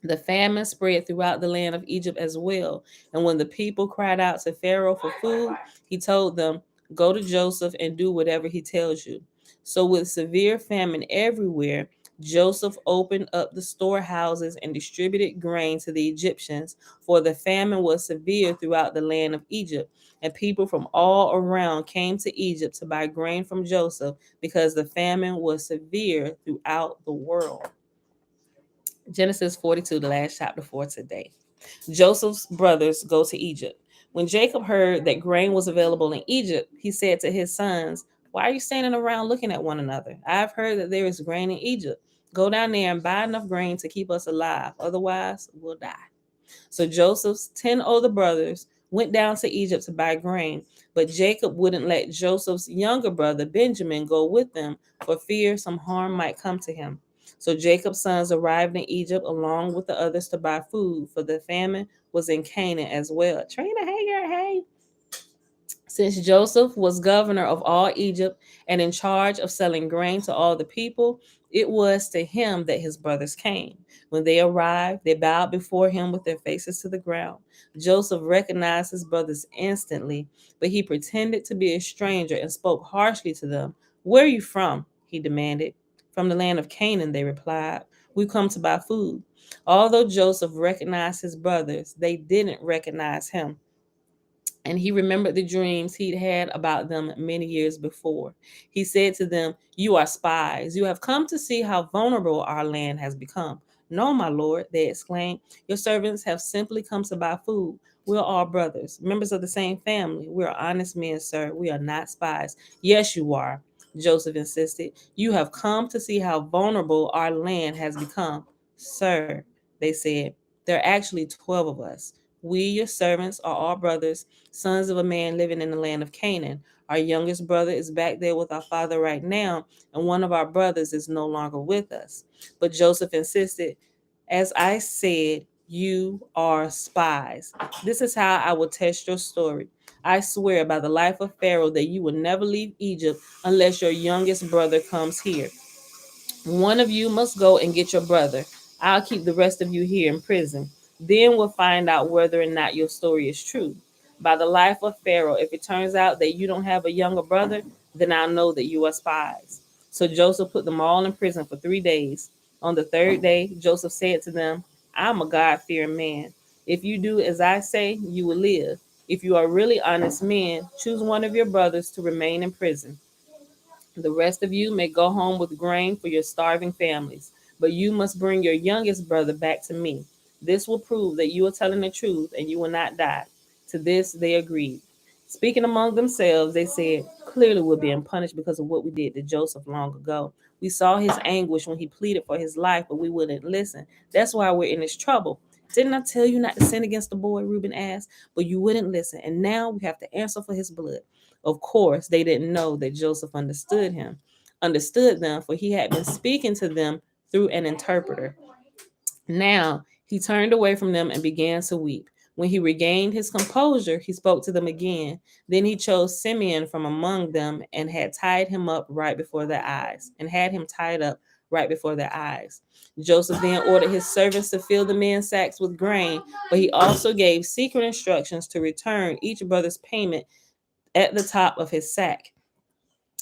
the famine spread throughout the land of Egypt as well. And when the people cried out to Pharaoh for food, he told them, "Go to Joseph and do whatever he tells you." So, with severe famine everywhere, Joseph opened up the storehouses and distributed grain to the Egyptians, for the famine was severe throughout the land of Egypt. And people from all around came to Egypt to buy grain from Joseph because the famine was severe throughout the world. Genesis 42, the last chapter for today. Joseph's brothers go to Egypt. When Jacob heard that grain was available in Egypt, he said to his sons, "Why are you standing around looking at one another? I've heard that there is grain in Egypt. Go down there and buy enough grain to keep us alive. Otherwise, we'll die." So Joseph's 10 older brothers went down to Egypt to buy grain, but Jacob wouldn't let Joseph's younger brother Benjamin go with them for fear some harm might come to him. So Jacob's sons arrived in Egypt along with the others to buy food, for the famine was in Canaan as well. Trina, hey girl, hey. Since Joseph was governor of all Egypt and in charge of selling grain to all the people, it was to him that his brothers came. When they arrived, they bowed before him with their faces to the ground. Joseph recognized his brothers instantly, but he pretended to be a stranger and spoke harshly to them. "Where are you from?" he demanded. "From the land of Canaan," they replied. "We've come to buy food." Although Joseph recognized his brothers, they didn't recognize him, and he remembered the dreams he'd had about them many years before. He said to them, "You are spies. You have come to see how vulnerable our land has become." "No, my lord," they exclaimed. "Your servants have simply come to buy food. We're all brothers, members of the same family. We are honest men, sir. We are not spies." "Yes, you are," Joseph insisted. "You have come to see how vulnerable our land has become." "Sir," they said, "there are actually 12 of us. We, your servants, are all brothers, sons of a man living in the land of Canaan. Our youngest brother is back there with our father right now, and one of our brothers is no longer with us." But Joseph insisted, "As I said, you are spies. This is how I will test your story. I swear by the life of Pharaoh that you will never leave Egypt unless your youngest brother comes here. One of you must go and get your brother. I'll keep the rest of you here in prison. Then we'll find out whether or not your story is true. By the life of Pharaoh, if it turns out that you don't have a younger brother, then I'll know that you are spies." So Joseph put them all in prison for 3 days. On the third day, Joseph said to them, "I'm a God-fearing man. If you do as I say, you will live. If you are really honest men, choose one of your brothers to remain in prison. The rest of you may go home with grain for your starving families, but you must bring your youngest brother back to me. This will prove that you are telling the truth and you will not die. To this they agreed. Speaking among themselves, they said, "Clearly we're being punished because of what we did to Joseph long ago. We saw his anguish when he pleaded for his life, but we wouldn't listen. That's why we're in this trouble. Didn't I tell you not to sin against the boy?" Reuben asked. "But you wouldn't listen, and now we have to answer for his blood." Of course, they didn't know that Joseph understood them, for he had been speaking to them through an interpreter. Now he turned away from them and began to weep. When he regained his composure, he spoke to them again. Then he chose Simeon from among them and had tied him up right before their eyes, and had him tied up right before their eyes. Joseph then ordered his servants to fill the men's sacks with grain, but he also gave secret instructions to return each brother's payment at the top of his sack.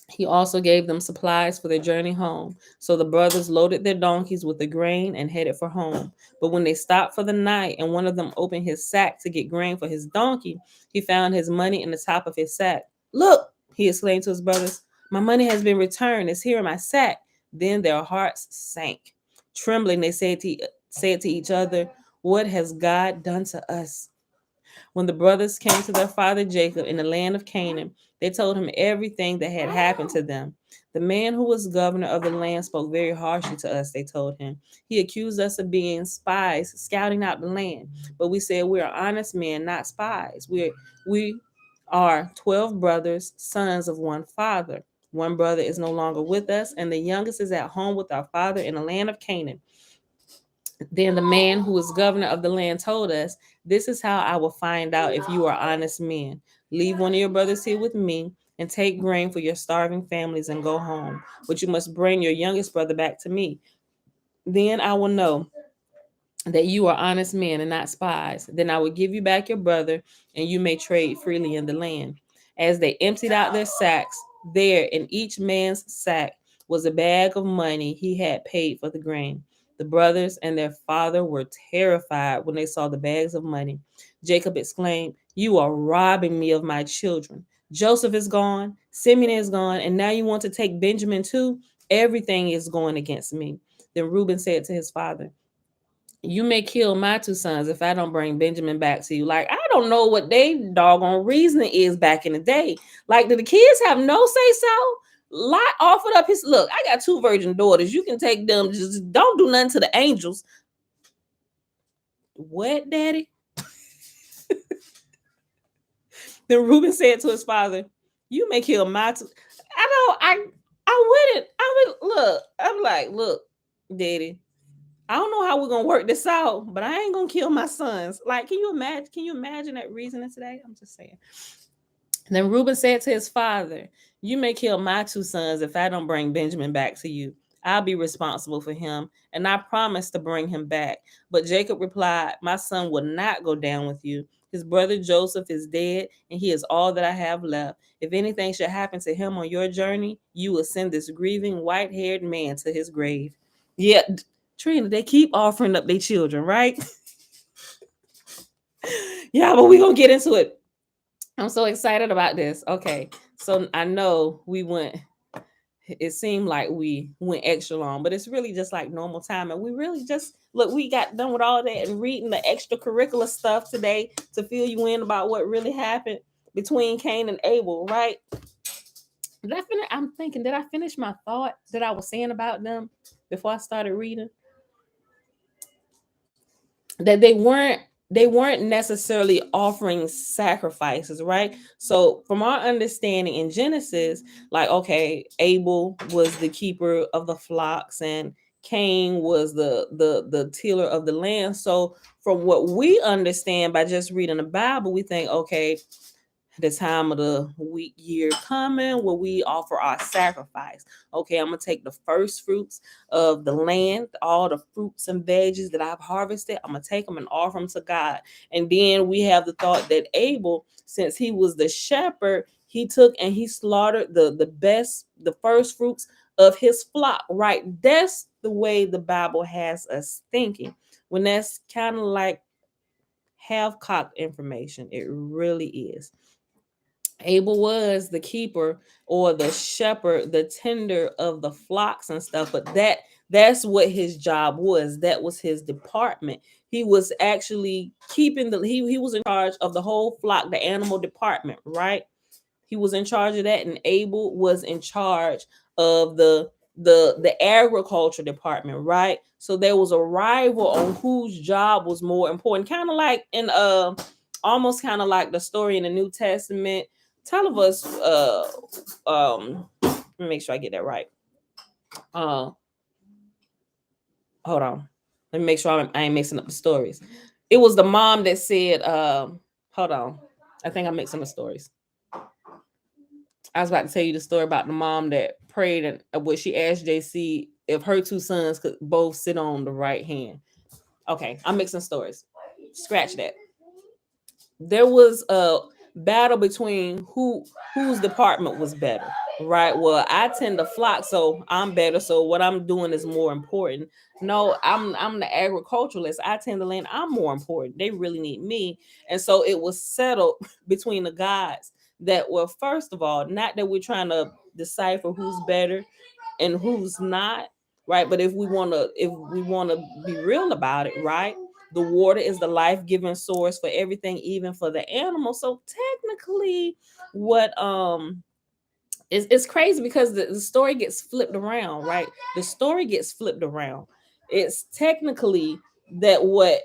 He also gave them supplies for their journey home. So the brothers loaded their donkeys with the grain and headed for home. But when they stopped for the night and one of them opened his sack to get grain for his donkey, he found his money in the top of his sack. "Look," he exclaimed to his brothers, "my money has been returned. It's here in my sack." Then their hearts sank. Trembling, they said to each other, "What has God done to us?" When the brothers came to their father Jacob in the land of Canaan, they told him everything that had happened to them. "The man who was governor of the land spoke very harshly to us," they told him. "He accused us of being spies, scouting out the land. But we said we are honest men, not spies. We are 12 brothers, sons of one father. One brother is no longer with us, and the youngest is at home with our father in the land of Canaan." Then the man who was governor of the land told us, "This is how I will find out if you are honest men. Leave one of your brothers here with me and take grain for your starving families and go home. But you must bring your youngest brother back to me. Then I will know that you are honest men and not spies. Then I will give you back your brother, and you may trade freely in the land." As they emptied out their sacks, there in each man's sack was a bag of money he had paid for the grain. The brothers and their father were terrified when they saw the bags of money. Jacob exclaimed, "You are robbing me of my children. Joseph is gone, Simeon is gone, and now you want to take Benjamin too? Everything is going against me." Then Reuben said to his father, "You may kill my two sons if I don't bring Benjamin back to you." Like, I don't know what they doggone reasoning is back in the day. Like, do the kids have no say so? Lot offered up his look. "I got two virgin daughters. You can take them. Just don't do nothing to the angels." "What, daddy?" Then Reuben said to his father, "You may kill my two." I would look. I'm like, "Look, daddy, I don't know how we're gonna work this out, but I ain't gonna kill my sons." Like, can you imagine? Can you imagine that reasoning today? I'm just saying. Then Reuben said to his father, "You may kill my two sons if I don't bring Benjamin back to you. I'll be responsible for him, and I promise to bring him back." But Jacob replied, "My son will not go down with you. His brother Joseph is dead, and he is all that I have left. If anything should happen to him on your journey, you will send this grieving, white-haired man to his grave." Yeah, Trina, they keep offering up their children, right? Yeah, but we're going to get into it. I'm so excited about this. Okay, so I know it seemed like we went extra long, but it's really just like normal time. And we really just, look, we got done with all that and reading the extracurricular stuff today to fill you in about what really happened between Cain and Abel, right? I'm thinking, did I finish my thought that I was saying about them before I started reading? That they weren't necessarily offering sacrifices, right? So from our understanding in Genesis, like, okay, Abel was the keeper of the flocks and Cain was the tiller of the land. So from what we understand by just reading the Bible, we think, okay, the time of the week year coming where we offer our sacrifice. Okay, I'm gonna take the first fruits of the land, all the fruits and veggies that I've harvested. I'm gonna take them and offer them to God. And then we have the thought that Abel, since he was the shepherd, he took and he slaughtered the first fruits of his flock. Right? That's the way the Bible has us thinking. When that's kind of like half-cocked information, it really is. Abel was the keeper or the shepherd, the tender of the flocks and stuff, but that's what his job was. That was his department. He was actually keeping he was in charge of the whole flock, the animal department, right? He was in charge of that, and Abel was in charge of the agriculture department, right? So there was a rival on whose job was more important, kind of like in almost kind of like the story in the New Testament. Tell of us let me make sure I get that right. Uh Hold on. Let me make sure I ain't mixing up the stories. It was the mom that said, hold on. I think I'm mixing the stories. I was about to tell you the story about the mom that prayed and what she asked JC if her two sons could both sit on the right hand. Okay, I'm mixing stories. Scratch that. There was a battle between whose department was better, right? Well, I tend to flock, so I'm better. So what I'm doing is more important. No, I'm the agriculturalist. I tend to land. I'm more important. They really need me, and so it was settled between the gods that well, first of all, not that we're trying to decipher who's better and who's not, right? But if we want to be real about it, right? The water is the life-giving source for everything, even for the animals. So technically, what it's crazy because the story gets flipped around, right? The story gets flipped around. It's technically that what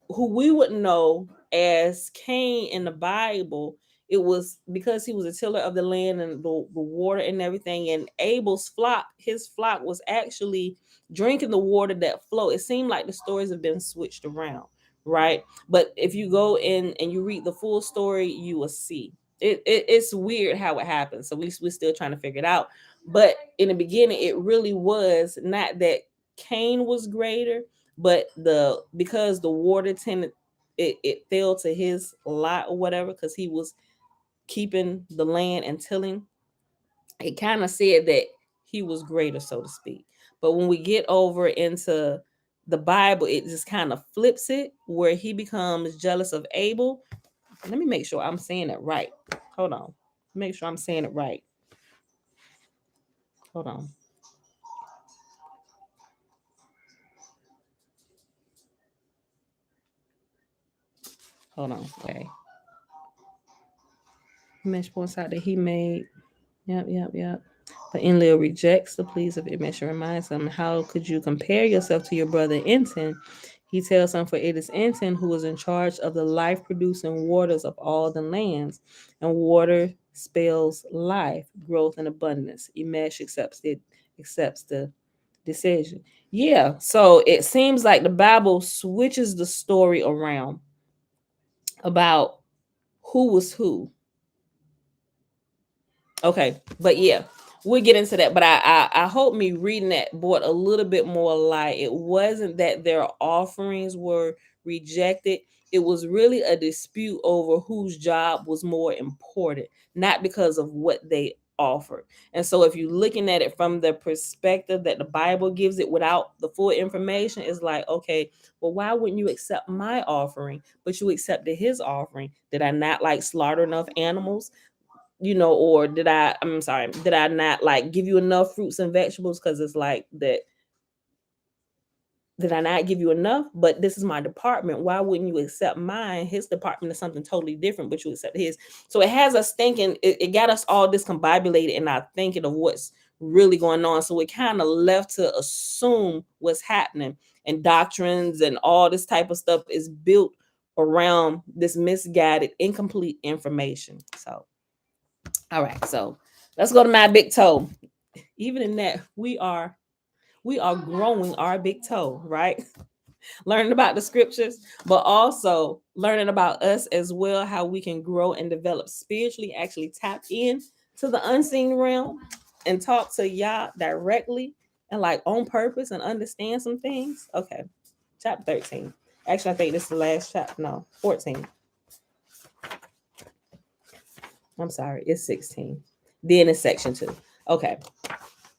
who we would know as Cain in the Bible, it was because he was a tiller of the land and the water and everything. And Abel's flock, his flock was actually drinking the water that flowed. It seemed like the stories have been switched around, right? But if you go in and you read the full story, you will see it's weird how it happens. So we're still trying to figure it out. But in the beginning, it really was not that Cain was greater, but the because the water tended it fell to his lot or whatever, because he was keeping the land and tilling. It kind of said that he was greater, so to speak. But when we get over into the Bible, it just kind of flips it where he becomes jealous of Abel. Let me make sure I'm saying it right. Hold on. Make sure I'm saying it right. Hold on. Hold on. Okay. Image points out that he made. Yep. But Enlil rejects the pleas of image and reminds him, how could you compare yourself to your brother Enton? He tells him, for it is Enton who is in charge of the life-producing waters of all the lands, and water spells life, growth, and abundance. Imesh accepts the decision. Yeah, so it seems like the Bible switches the story around about who was who. Okay, but yeah, we'll get into that. But I hope me reading that brought a little bit more light. It wasn't that their offerings were rejected. It was really a dispute over whose job was more important, not because of what they offered. And so if you're looking at it from the perspective that the Bible gives it without the full information, it's like, okay, well, why wouldn't you accept my offering, but you accepted his offering? Did I not like slaughter enough animals? Or I'm sorry, did I not like give you enough fruits and vegetables? Because it's like that, did I not give you enough? But this is my department. Why wouldn't you accept mine? His department is something totally different, but you accept his. So it has us thinking, it got us all discombobulated in our thinking of what's really going on. So we kind of left to assume what's happening, and doctrines and all this type of stuff is built around this misguided, incomplete information. So all right, so let's go to my big toe. Even in that, we are growing our big toe, right? Learning about the scriptures, but also learning about us as well, how we can grow and develop spiritually, actually tap in to the unseen realm and talk to Yah directly and like on purpose and understand some things. Okay, chapter 13. Actually, I think this is the last chapter. No, 14. I'm sorry, it's 16. Then it's section 2. Okay.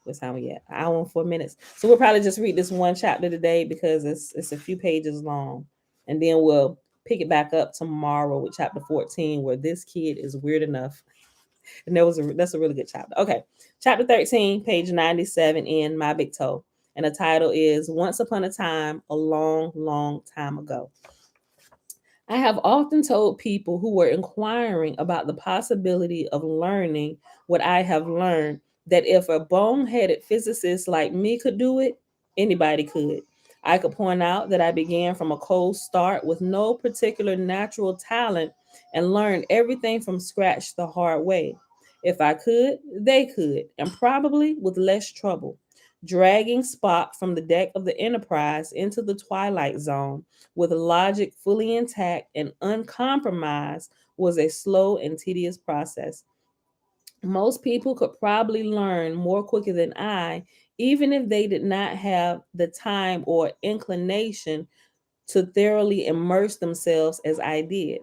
What time we at? An hour and 4 minutes. So we'll probably just read this one chapter today because it's a few pages long. And then we'll pick it back up tomorrow with chapter 14, where this kid is weird enough. And that's a really good chapter. Okay, chapter 13, page 97 in My Big Toe, and the title is "Once Upon a Time, a Long, Long Time Ago." I have often told people who were inquiring about the possibility of learning what I have learned that if a boneheaded physicist like me could do it, anybody could. I could point out that I began from a cold start with no particular natural talent and learned everything from scratch the hard way. If I could, they could, and probably with less trouble. Dragging Spock from the deck of the Enterprise into the Twilight Zone with logic fully intact and uncompromised was a slow and tedious process. Most people could probably learn more quickly than I, even if they did not have the time or inclination to thoroughly immerse themselves as I did.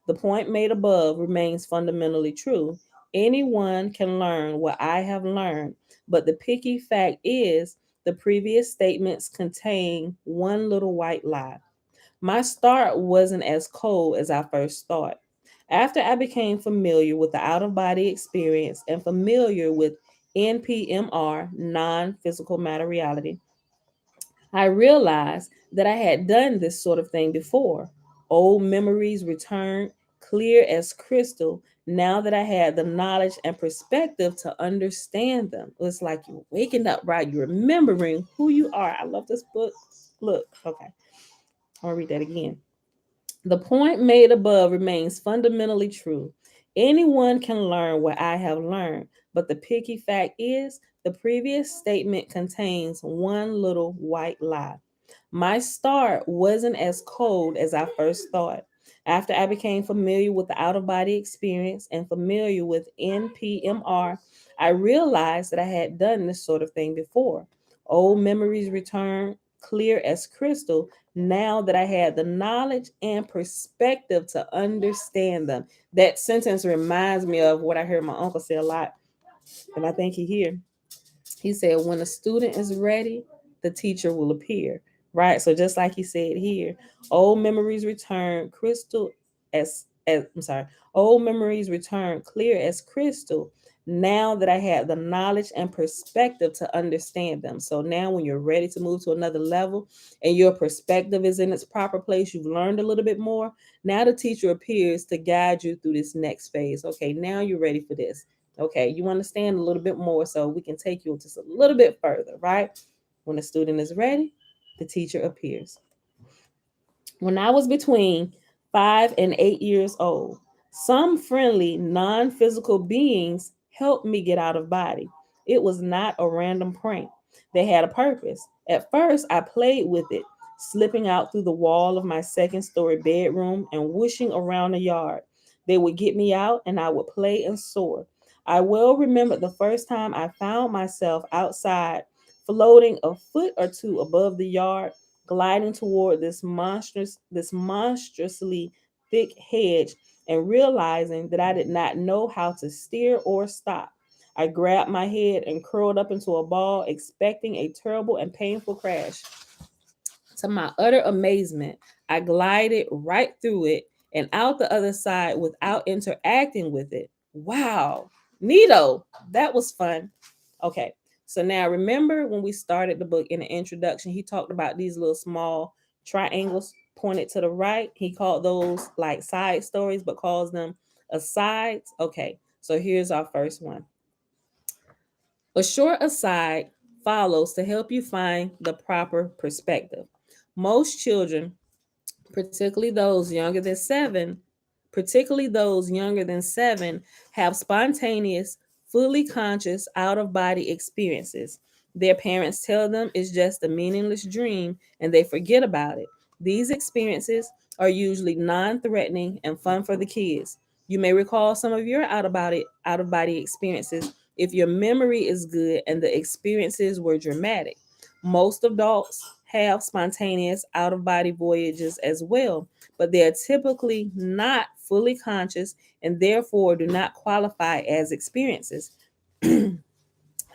The point made above remains fundamentally true. Anyone can learn what I have learned, but the picky fact is the previous statements contain one little white lie. My start wasn't as cold as I first thought. After I became familiar with the out of body experience and familiar with NPMR, non physical matter reality, I realized that I had done this sort of thing before. Old memories returned, clear as crystal, now that I had the knowledge and perspective to understand them. It's like you're waking up, right? You're remembering who you are. I love this book. Look, okay, I'll read that again. The point made above remains fundamentally true. Anyone can learn what I have learned, but the picky fact is the previous statement contains one little white lie. My start wasn't as cold as I first thought. After I became familiar with the out of body experience and familiar with NPMR, I realized that I had done this sort of thing before. Old memories returned, clear as crystal, now that I had the knowledge and perspective to understand them. That sentence reminds me of what I heard my uncle say a lot, and I think he here. He said, when a student is ready, the teacher will appear. Right. So just like he said here, old memories return crystal as I'm sorry, old memories return clear as crystal now that I have the knowledge and perspective to understand them. So now when you're ready to move to another level and your perspective is in its proper place, you've learned a little bit more. Now the teacher appears to guide you through this next phase. Okay, now you're ready for this. Okay, you understand a little bit more so we can take you just a little bit further, right? When the student is ready, the teacher appears. When I was between 5 and 8 years old, some friendly, non physical beings helped me get out of body. It was not a random prank, they had a purpose. At first, I played with it, slipping out through the wall of my second story bedroom and whooshing around the yard. They would get me out, and I would play and soar. I well remember the first time I found myself outside, floating a foot or two above the yard, gliding toward this monstrously thick hedge, and realizing that I did not know how to steer or stop. I grabbed my head and curled up into a ball, expecting a terrible and painful crash. To my utter amazement, I glided right through it and out the other side without interacting with it. Wow, neato. That was fun. Okay, so now remember when we started the book in the introduction, he talked about these little small triangles pointed to the right. He called those like side stories, but calls them asides. Okay, so here's our first one. A short aside follows to help you find the proper perspective. Most children, particularly those younger than seven, particularly those younger than seven, have spontaneous, fully conscious, out of body experiences. Their parents tell them it's just a meaningless dream and they forget about it. These experiences are usually non-threatening and fun for the kids. You may recall some of your out of body experiences if your memory is good and the experiences were dramatic. Most adults have spontaneous out of body voyages as well, but they are typically not fully conscious and therefore do not qualify as experiences.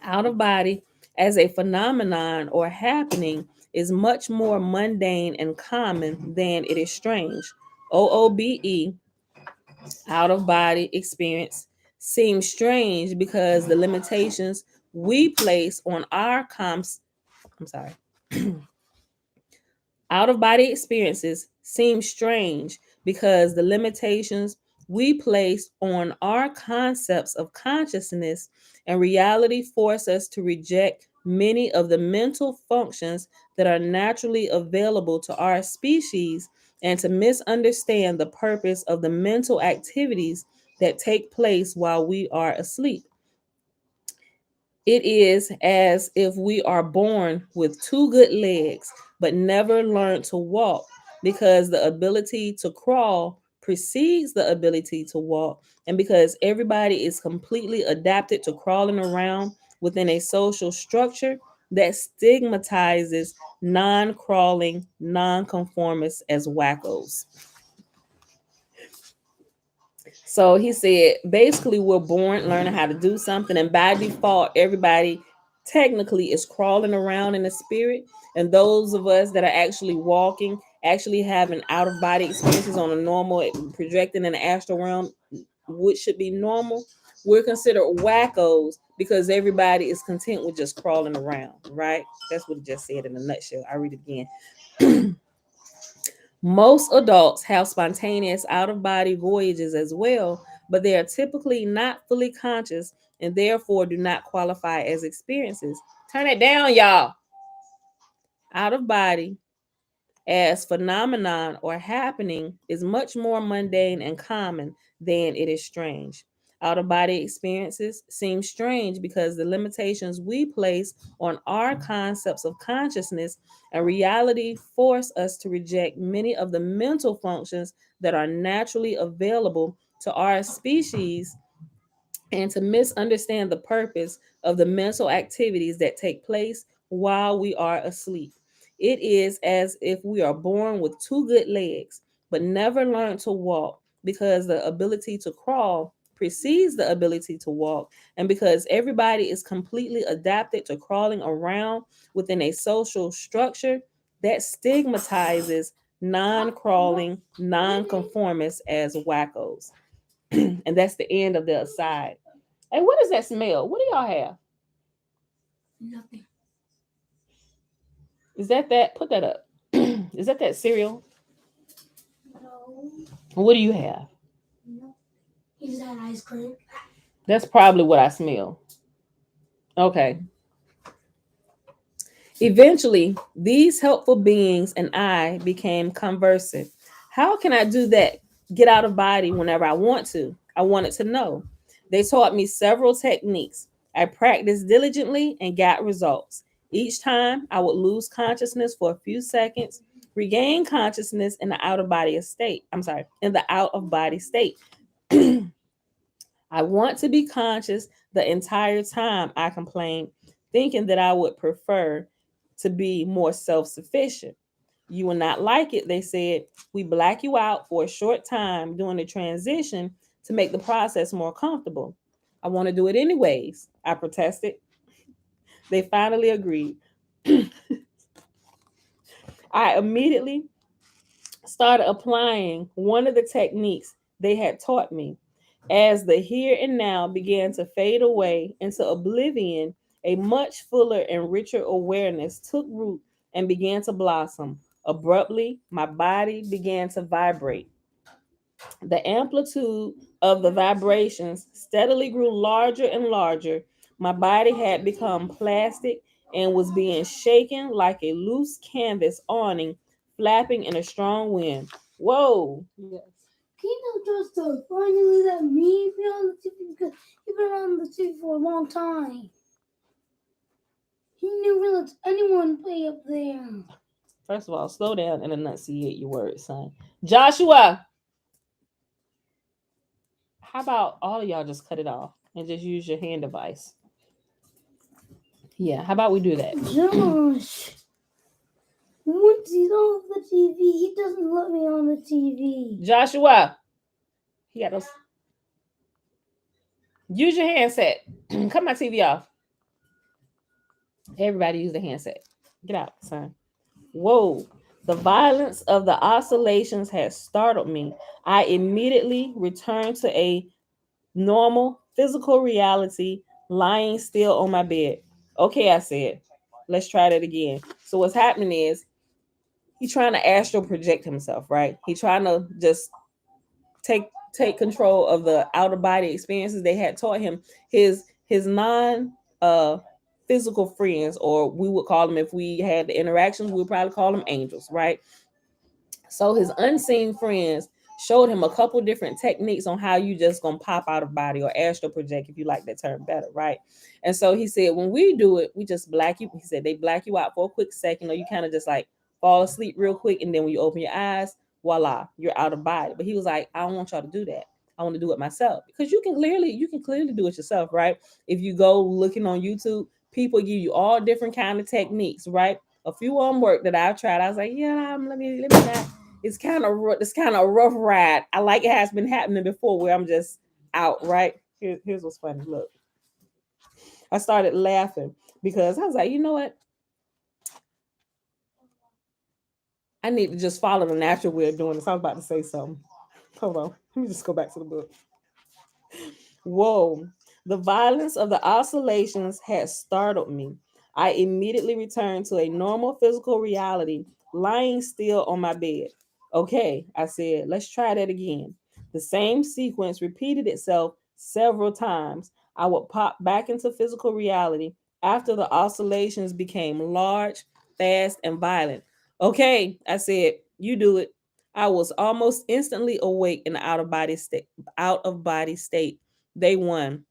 Out of body as a phenomenon or happening is much more mundane and common than it is strange. OOBE, out of body experience, seem strange because the limitations we place on our I'm sorry. Out of body experiences seem strange because the limitations we place on our concepts of consciousness and reality force us to reject many of the mental functions that are naturally available to our species and to misunderstand the purpose of the mental activities that take place while we are asleep. It is as if we are born with two good legs, but never learn to walk because the ability to crawl precedes the ability to walk, and because everybody is completely adapted to crawling around within a social structure that stigmatizes non crawling nonconformists as wackos. So he said basically we're born learning how to do something, and by default, everybody technically is crawling around in the spirit. And those of us that are actually walking, actually having out of body experiences on a normal, projecting in the astral realm, which should be normal, we're considered wackos because everybody is content with just crawling around, right? That's what it just said in a nutshell. I read it again. Most adults have spontaneous out of body voyages as well, but they are typically not fully conscious and therefore do not qualify as experiences. Turn it down, y'all. Out of body as phenomenon or happening is much more mundane and common than it is strange. Out of body experiences seem strange because the limitations we place on our concepts of consciousness and reality force us to reject many of the mental functions that are naturally available to our species and to misunderstand the purpose of the mental activities that take place while we are asleep. It is as if we are born with two good legs, but never learn to walk because the ability to crawl precedes the ability to walk, and because everybody is completely adapted to crawling around within a social structure that stigmatizes non crawling, non conformists as wackos. And that's the end of the aside. Hey, what does that smell? What do y'all have? Nothing. Is that? Put that up. Is that cereal? No. What do you have? No. He just had ice cream. That's probably what I smell. Okay. Eventually, these helpful beings and I became conversant. How can I do that? Get out of body whenever I want to. I wanted to know. They taught me several techniques. I practiced diligently and got results. Each time I would lose consciousness for a few seconds, regain consciousness in the out of body state. I'm sorry, in the out of body state. I want to be conscious the entire time, I complained, thinking that I would prefer to be more self sufficient. You will not like it, they said. We black you out for a short time during the transition to make the process more comfortable. I want to do it anyways, I protested. They finally agreed. I immediately started applying one of the techniques they had taught me. As the here and now began to fade away into oblivion, a much fuller and richer awareness took root and began to blossom. Abruptly, my body began to vibrate. The amplitude of the vibrations steadily grew larger and larger. My body had become plastic and was being shaken like a loose canvas awning flapping in a strong wind. Whoa. Yes. Kingdom just to finally let me be on the TV because he's been on the TV for a long time. He never lets anyone play up there. First of all, slow down and enunciate your words, son. Joshua, how about all of y'all just cut it off and just use your hand device? Yeah, how about we do that? Josh, once he's on the TV, he doesn't let me on the TV. Joshua, he got those. Use your handset. Cut my TV off. Everybody use the handset. Get out, son. Whoa. The violence of the oscillations had startled me. I immediately returned to a normal physical reality lying still on my bed. Okay, I said, let's try that again. So what's happening is he's trying to astral project himself, right? He's trying to just take control of the outer body experiences they had taught him. His non physical friends, or we would call them, if we had the interactions, we would probably call them angels, right? So his unseen friends showed him a couple different techniques on how you just gonna pop out of body, or astral project, if you like that term better, right? And so he said, when we do it, we just black you. He said they black you out for a quick second, or you kind of just like fall asleep real quick, and then when you open your eyes, voila, you're out of body. But he was like, I don't want y'all to do that. I want to do it myself, because you can clearly do it yourself, right? If you go looking on YouTube, people give you all different kind of techniques, right? A few of them work that I've tried. I was like, yeah, let me not. It's kind of a rough ride. I like it has been happening before, where I'm just out, right? Here's what's funny. Look, I started laughing because I was like, you know what? I need to just follow the natural way of doing this. I was about to say something. Hold on. Let me just go back to the book. Whoa. The violence of the oscillations had startled me. I immediately returned to a normal physical reality, lying still on my bed. Okay, I said, let's try that again. The same sequence repeated itself several times. I would pop back into physical reality after the oscillations became large, fast, and violent. Okay, I said, you do it. I was almost instantly awake in the out of body state. They won.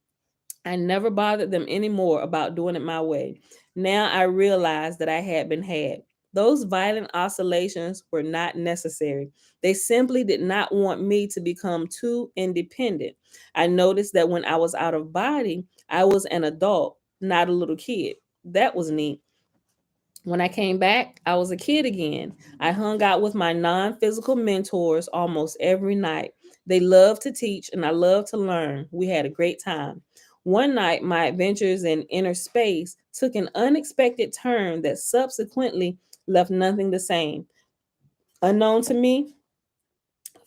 I never bothered them anymore about doing it my way. Now I realized that I had been had. Those violent oscillations were not necessary. They simply did not want me to become too independent. I noticed that when I was out of body, I was an adult, not a little kid. That was neat. When I came back, I was a kid again. I hung out with my non physical mentors almost every night. They loved to teach and I loved to learn. We had a great time. One night, my adventures in inner space took an unexpected turn that subsequently left nothing the same. Unknown to me,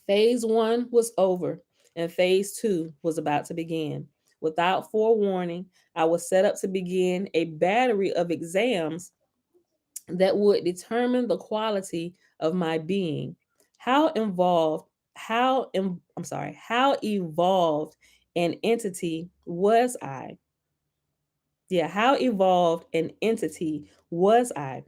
phase one was over and phase two was about to begin. Without forewarning, I was set up to begin a battery of exams that would determine the quality of my being. How involved, how evolved an entity was I? Yeah, how evolved an entity was I?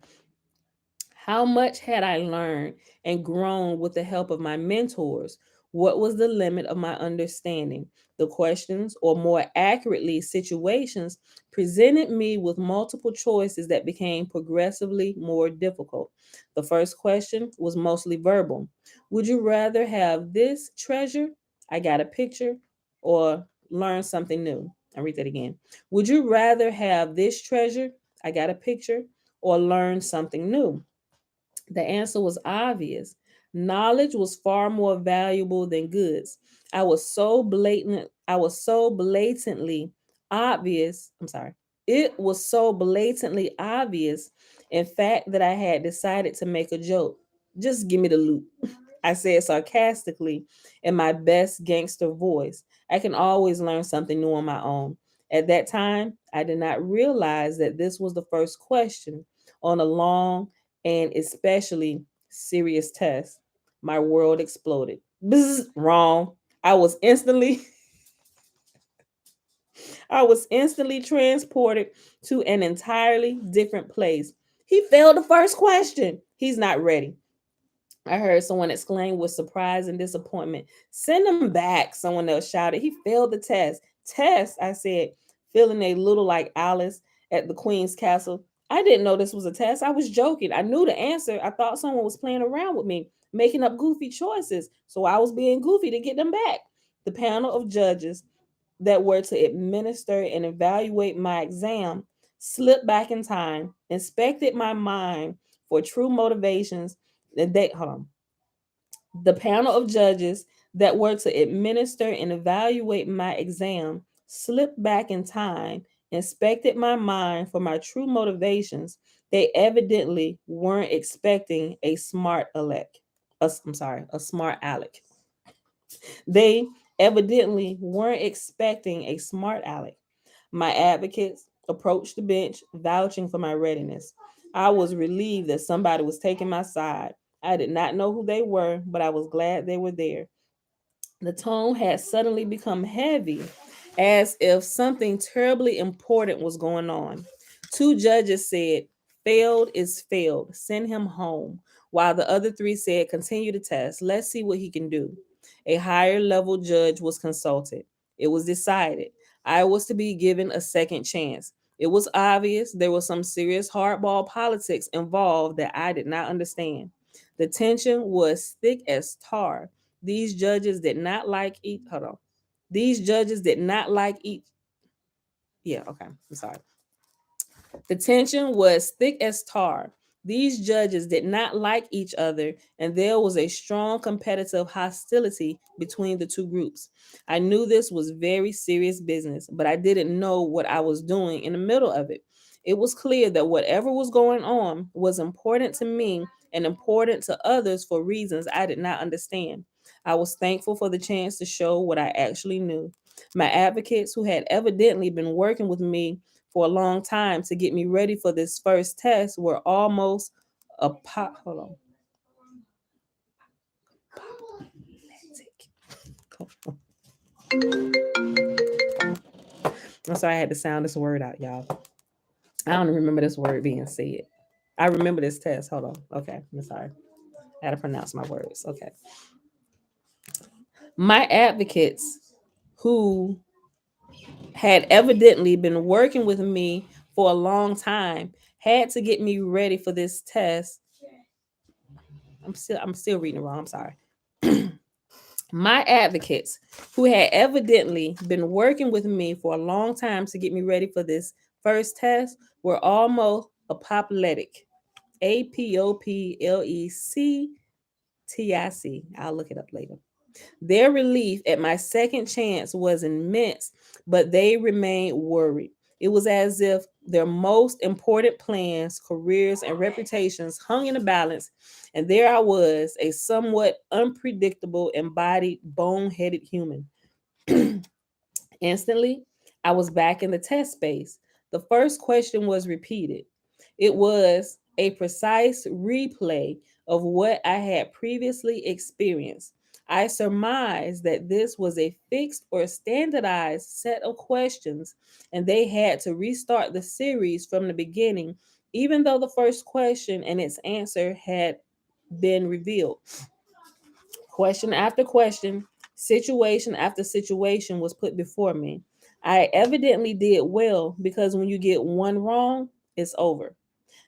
How much had I learned and grown with the help of my mentors? What was the limit of my understanding? The questions, or more accurately, situations, presented me with multiple choices that became progressively more difficult. The first question was mostly verbal. Would you rather have this treasure? I got a picture, or learn something new? I read that again. Would you rather have this treasure? I got a picture, or learn something new? The answer was obvious. Knowledge was far more valuable than goods. I was so blatantly obvious. I'm sorry. It was so blatantly obvious, in fact, that I had decided to make a joke. Just give me the loot. I said sarcastically in my best gangster voice. I can always learn something new on my own. At that time, I did not realize that this was the first question on a long and especially serious test. My world exploded. Bzz, wrong. I was instantly I was instantly transported to an entirely different place. He failed the first question. He's not ready. I heard someone exclaim with surprise and disappointment. Send him back, someone else shouted. He failed the test. Test, I said, feeling a little like Alice at the Queen's castle. I didn't know this was a test. I was joking. I knew the answer. I thought someone was playing around with me, making up goofy choices. So I was being goofy to get them back. The panel of judges that were to administer and evaluate my exam slipped back in time, inspected my mind for true motivations. Hold on. The panel of judges that were to administer and evaluate my exam slipped back in time, inspected my mind for my true motivations. They evidently weren't expecting a smart Alec. A smart Alec. They evidently weren't expecting a smart aleck. My advocates approached the bench, vouching for my readiness. I was relieved that somebody was taking my side. I did not know who they were, but I was glad they were there. The tone had suddenly become heavy, as if something terribly important was going on. Two judges said, "Failed is failed. Send him home," while the other three said, "Continue the test. Let's see what he can do." A higher level judge was consulted. It was decided I was to be given a second chance. It was obvious there was some serious hardball politics involved that I did not understand. The tension was thick as tar. These judges did not like each. Hold on. These judges did not like each. Yeah, okay. I'm sorry. The tension was thick as tar. These judges did not like each other, and there was a strong competitive hostility between the two groups. I knew this was very serious business, but I didn't know what I was doing in the middle of it. It was clear that whatever was going on was important to me and important to others for reasons I did not understand. I was thankful for the chance to show what I actually knew. My advocates, who had evidently been working with me for a long time to get me ready for this first test, were almost hold on. I'm sorry I had to sound this word out, y'all. I don't remember this word being said. I remember this test. Hold on. Okay. I'm sorry. I had to pronounce my words. Okay. My advocates, who had evidently been working with me for a long time, had to get me ready for this test. I'm still reading it wrong. I'm sorry. My advocates, who had evidently been working with me for a long time to get me ready for this first test, were almost apoplectic. Apoplectic. I'll look it up later. Their relief at my second chance was immense, but they remained worried. It was as if their most important plans, careers, and reputations hung in the balance, and there I was, a somewhat unpredictable, embodied, bone-headed human. Instantly, I was back in the test space. The first question was repeated. It was a precise replay of what I had previously experienced. I surmised that this was a fixed or standardized set of questions, and they had to restart the series from the beginning, even though the first question and its answer had been revealed. Question after question, situation after situation was put before me. I evidently did well because when you get one wrong, it's over.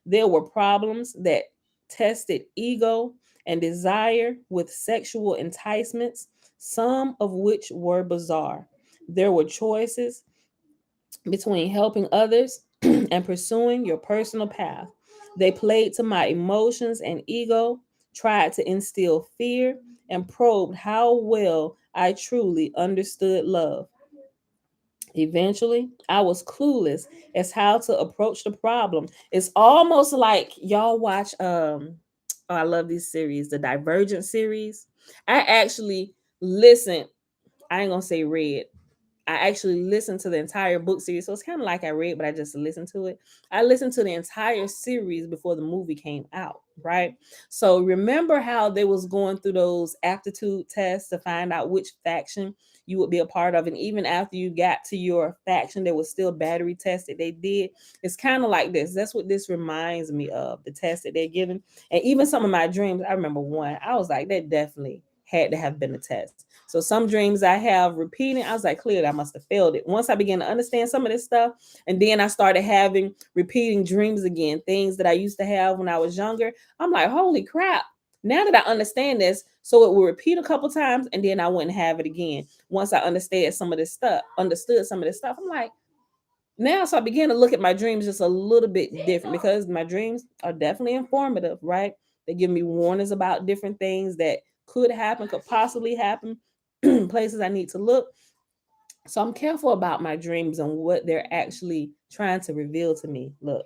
There were problems that tested ego and desire with sexual enticements, some of which were bizarre. There were choices between helping others and pursuing your personal path. They played to my emotions and ego, tried to instill fear, and probed how well I truly understood love. Eventually, I was clueless as how to approach the problem. It's almost like y'all watch oh, I love these series, the Divergent series. I actually listened, I ain't gonna say read, I actually listened to the entire book series. So it's kind of like I read, but I just listened to it. I listened to the entire series before the movie came out, right? So remember how they was going through those aptitude tests to find out which faction you would be a part of. And even after you got to your faction, there was still battery tests that they did. It's kind of like this. That's what this reminds me of, the test that they're giving. And even some of my dreams, I remember one, I was like, that definitely had to have been a test. So some dreams I have repeating, I was like, clearly I must have failed it. Once I began to understand some of this stuff, and then I started having repeating dreams again, things that I used to have when I was younger. I'm like, holy crap. Now that I understand this, so it will repeat a couple times and then I wouldn't have it again. Once I understood some of this stuff, I'm like, now so I began to look at my dreams just a little bit different because my dreams are definitely informative, right? They give me warnings about different things that could happen, could possibly happen, places I need to look. So I'm careful about my dreams and what they're actually trying to reveal to me. Look,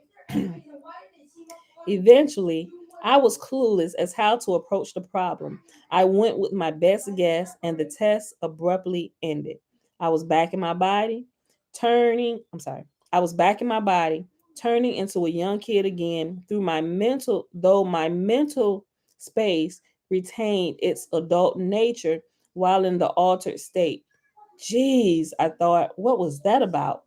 eventually I was clueless as how to approach the problem. I went with my best guess, and the test abruptly ended. I was back in my body, turning, I'm sorry, I was back in my body, turning into a young kid again through my mental, though my mental space retained its adult nature while in the altered state. Geez, I thought, what was that about?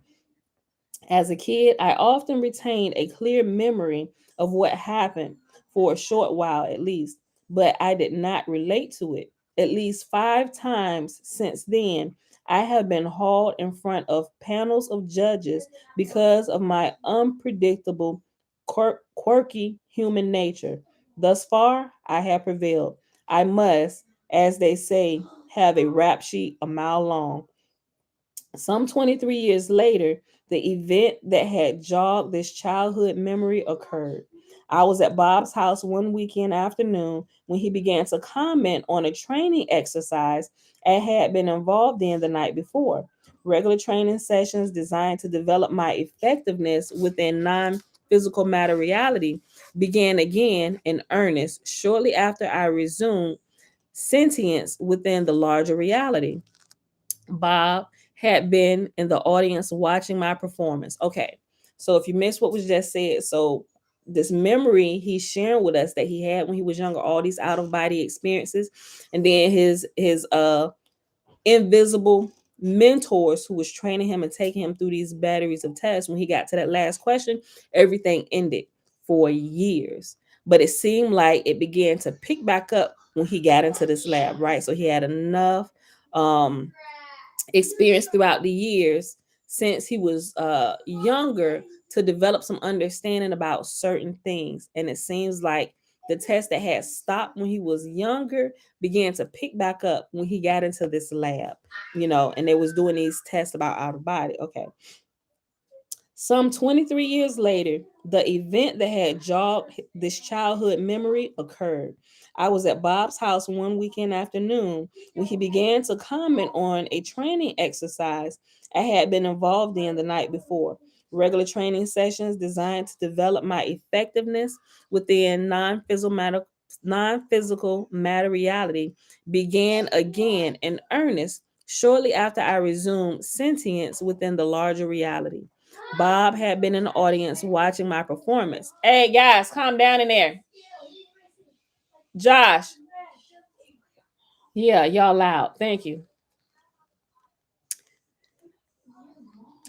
As a kid, I often retained a clear memory of what happened for a short while at least, but I did not relate to it. At least 5 times since then, I have been hauled in front of panels of judges because of my unpredictable, quirky human nature. Thus far, I have prevailed. I must, as they say, have a rap sheet a mile long. Some 23 years later, the event that had jogged this childhood memory occurred. I was at Bob's house one weekend afternoon when he began to comment on a training exercise I had been involved in the night before. Regular training sessions designed to develop my effectiveness within non physical matter reality began again in earnest shortly after I resumed sentience within the larger reality. Bob had been in the audience watching my performance. Okay, so if you missed what was just said, so this memory he's sharing with us that he had when he was younger, all these out of body experiences, and then his invisible mentors who was training him and taking him through these batteries of tests. When he got to that last question, everything ended for years. But it seemed like it began to pick back up when he got into this lab, right? So he had enough um experience throughout the years since he was younger to develop some understanding about certain things. And it seems like the test that had stopped when he was younger began to pick back up when he got into this lab, and they was doing these tests about out of body. Okay. Some 23 years later, the event that had jogged this childhood memory occurred. I was at Bob's house one weekend afternoon when he began to comment on a training exercise I had been involved in the night before. Regular training sessions designed to develop my effectiveness within non-physical matter reality began again in earnest shortly after I resumed sentience within the larger reality. Bob had been in the audience watching my performance. Hey guys, calm down in there. Josh. Yeah, y'all loud. Thank you.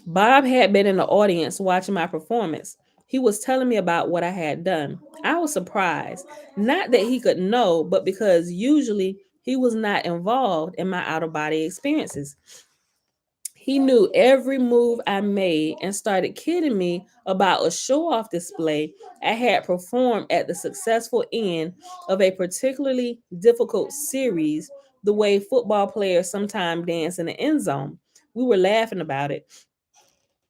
Bob had been in the audience watching my performance. He was telling me about what I had done. I was surprised. Not that he could know, but because usually he was not involved in my out of body experiences. He knew every move I made and started kidding me about a show off display I had performed at the successful end of a particularly difficult series, the way football players sometimes dance in the end zone. We were laughing about it.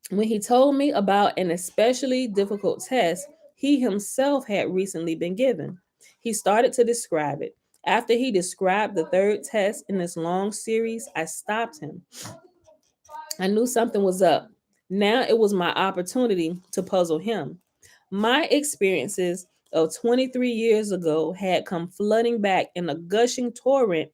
When he told me about an especially difficult test he himself had recently been given, he started to describe it. After he described the third test in this long series, I stopped him. I knew something was up. Now it was my opportunity to puzzle him. My experiences of 23 years ago had come flooding back in a gushing torrent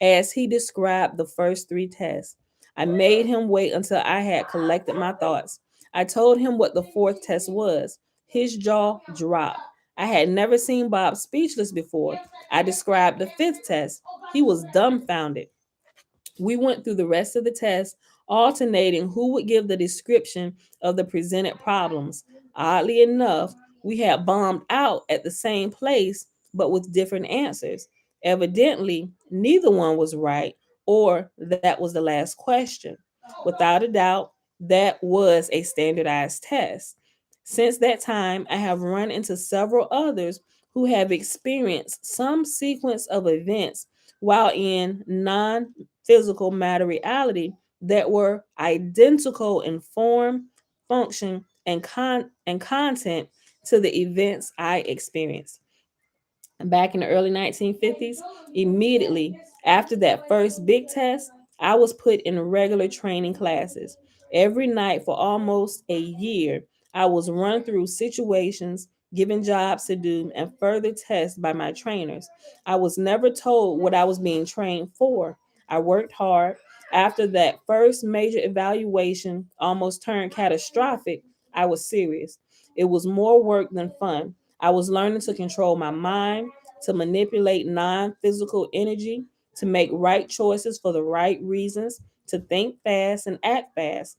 as he described the first 3 tests. I made him wait until I had collected my thoughts. I told him what the fourth test was. His jaw dropped. I had never seen Bob speechless before. I described the fifth test. He was dumbfounded. We went through the rest of the test, alternating who would give the description of the presented problems. Oddly enough, we had bombed out at the same place, but with different answers. Evidently, neither one was right, or that was the last question. Without a doubt, that was a standardized test. Since that time, I have run into several others who have experienced some sequence of events while in non physical matter reality that were identical in form, function, and content to the events I experienced. Back in the early 1950s, immediately after that first big test, I was put in regular training classes. Every night for almost a year, I was run through situations given jobs to do, and further tests by my trainers. I was never told what I was being trained for. I worked hard. After that first major evaluation almost turned catastrophic, I was serious. It was more work than fun. I was learning to control my mind, to manipulate non physical energy, to make right choices for the right reasons, to think fast and act fast.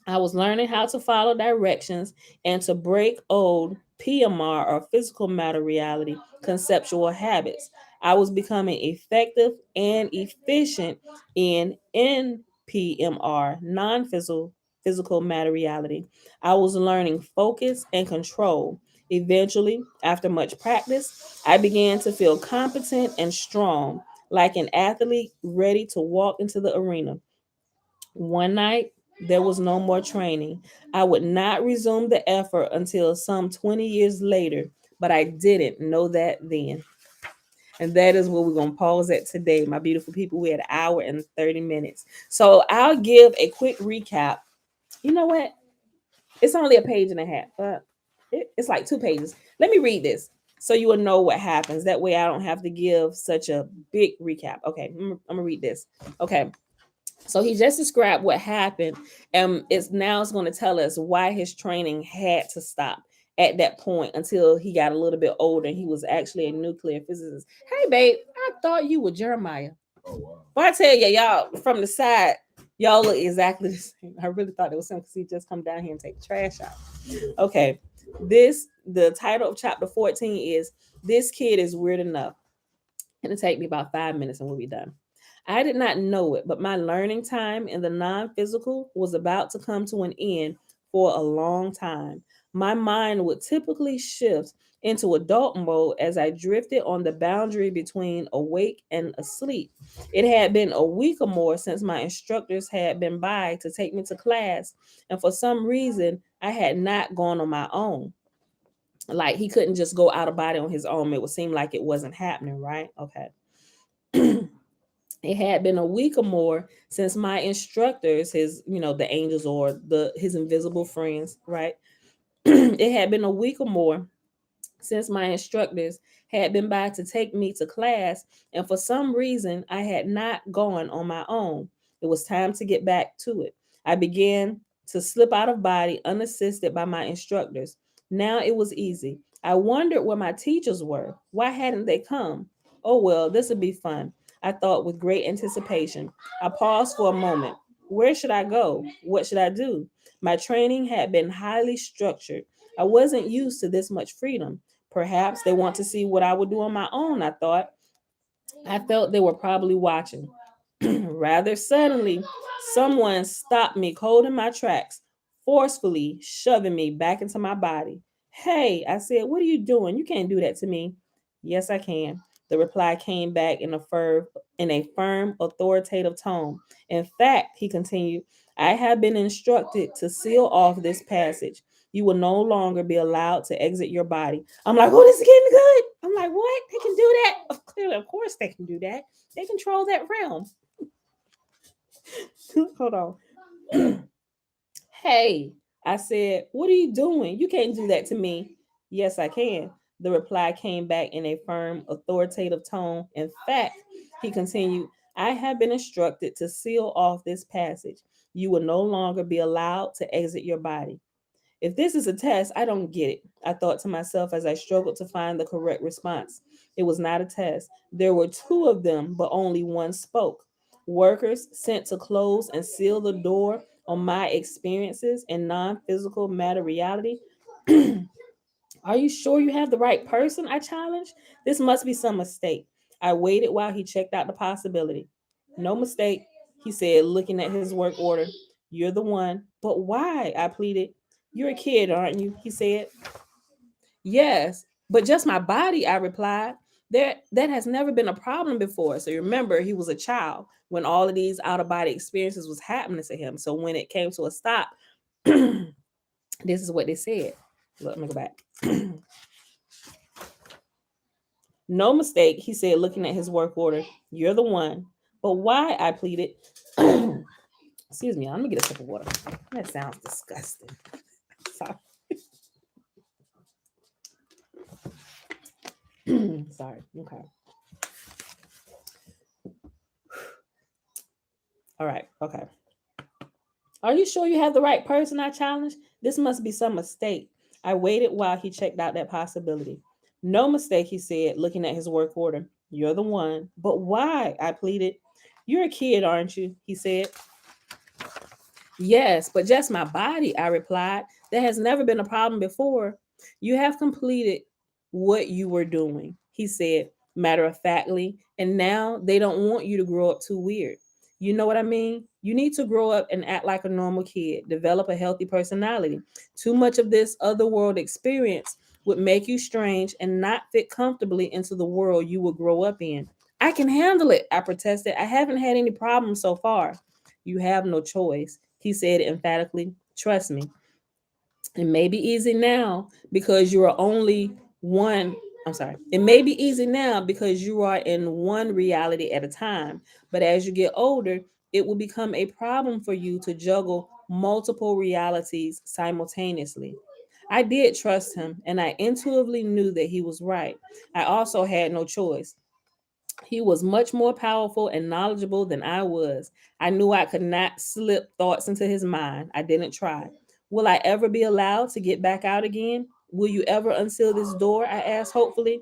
I was learning how to follow directions and to break old PMR or physical matter reality conceptual habits. I was becoming effective and efficient in NPMR, non physical matter reality. I was learning focus and control. Eventually, after much practice, I began to feel competent and strong, like an athlete ready to walk into the arena. One night, there was no more training. I would not resume the effort until some 20 years later, but I didn't know that then. And that is where we're going to pause at today, my beautiful people. We had an hour and 30 minutes. So I'll give a quick recap. You know what? It's only a page and a half, but it's like 2 pages. Let me read this so you will know what happens. That way I don't have to give such a big recap. Okay, I'm going to read this. Okay. So he just described what happened, and it's going to tell us why his training had to stop at that point until he got a little bit older and he was actually a nuclear physicist. Hey, babe, I thought you were Jeremiah. Oh wow! But I tell you, y'all from the side, y'all look exactly the same. I really thought it was him because he just come down here and take the trash out. Okay, the title of chapter 14 is "This Kid Is Weird Enough." It'll take me about 5 minutes and we'll be done. I did not know it, but my learning time in the non physical was about to come to an end for a long time. My mind would typically shift into adult mode as I drifted on the boundary between awake and asleep. It had been a week or more since my instructors had been by to take me to class, and for some reason, I had not gone on my own. Like he couldn't just go out of body on his own. It would seem like it wasn't happening, right? Okay. It had been a week or more since my instructors, his, the angels or his invisible friends, right? It had been a week or more since my instructors had been by to take me to class, and for some reason, I had not gone on my own. It was time to get back to it. I began to slip out of body unassisted by my instructors. Now it was easy. I wondered where my teachers were. Why hadn't they come? Oh, well, this would be fun, I thought with great anticipation. I paused for a moment. Where should I go? What should I do? My training had been highly structured. I wasn't used to this much freedom. Perhaps they want to see what I would do on my own, I thought. I felt they were probably watching. Rather suddenly, someone stopped me cold in my tracks, forcefully shoving me back into my body. Hey, I said, what are you doing? You can't do that to me. Yes, I can. The reply came back in a firm, authoritative tone. In fact, he continued, I have been instructed to seal off this passage. You will no longer be allowed to exit your body. I'm like, oh, this is getting good. I'm like, what? They can do that? Clearly, of course they can do that. They control that realm. Hold on. Hey, I said, what are you doing? You can't do that to me. Yes, I can. The reply came back in a firm, authoritative tone. In fact, he continued, I have been instructed to seal off this passage. You will no longer be allowed to exit your body. If this is a test, I don't get it, I thought to myself as I struggled to find the correct response. It was not a test. There were two of them, but only one spoke. Workers sent to close and seal the door on my experiences in non physical matter reality. Are you sure you have the right person? I challenged. This must be some mistake. I waited while he checked out the possibility. No mistake, he said, looking at his work order. You're the one. But why? I pleaded. You're a kid, aren't you? He said. Yes, but just my body, I replied. That has never been a problem before. So remember, he was a child when all of these out of body experiences was happening to him. So when it came to a stop, this is what they said. Let me go back. No mistake, he said, looking at his work order. You're the one. But why? I pleaded. Excuse me, let me get a sip of water. That sounds disgusting. Sorry. Sorry. Okay. All right. Okay. Are you sure you have the right person? I challenged. This must be some mistake. I waited while he checked out that possibility. No mistake, he said, looking at his work order. You're the one. But why? I pleaded. You're a kid, aren't you? He said. Yes, but just my body, I replied. That has never been a problem before. You have completed what you were doing, he said, matter of factly, and now they don't want you to grow up too weird. You know what I mean? You need to grow up and act like a normal kid, develop a healthy personality. Too much of this other world experience would make you strange and not fit comfortably into the world you will grow up in. I can handle it, I protested. I haven't had any problems so far. You have no choice, he said emphatically. Trust me. It may be easy now because you are only one. I'm sorry. It may be easy now because you are in one reality at a time. But as you get older, it will become a problem for you to juggle multiple realities simultaneously. I did trust him, and I intuitively knew that he was right. I also had no choice. He was much more powerful and knowledgeable than I was. I knew I could not slip thoughts into his mind. I didn't try. Will I ever be allowed to get back out again? Will you ever unseal this door? I asked hopefully.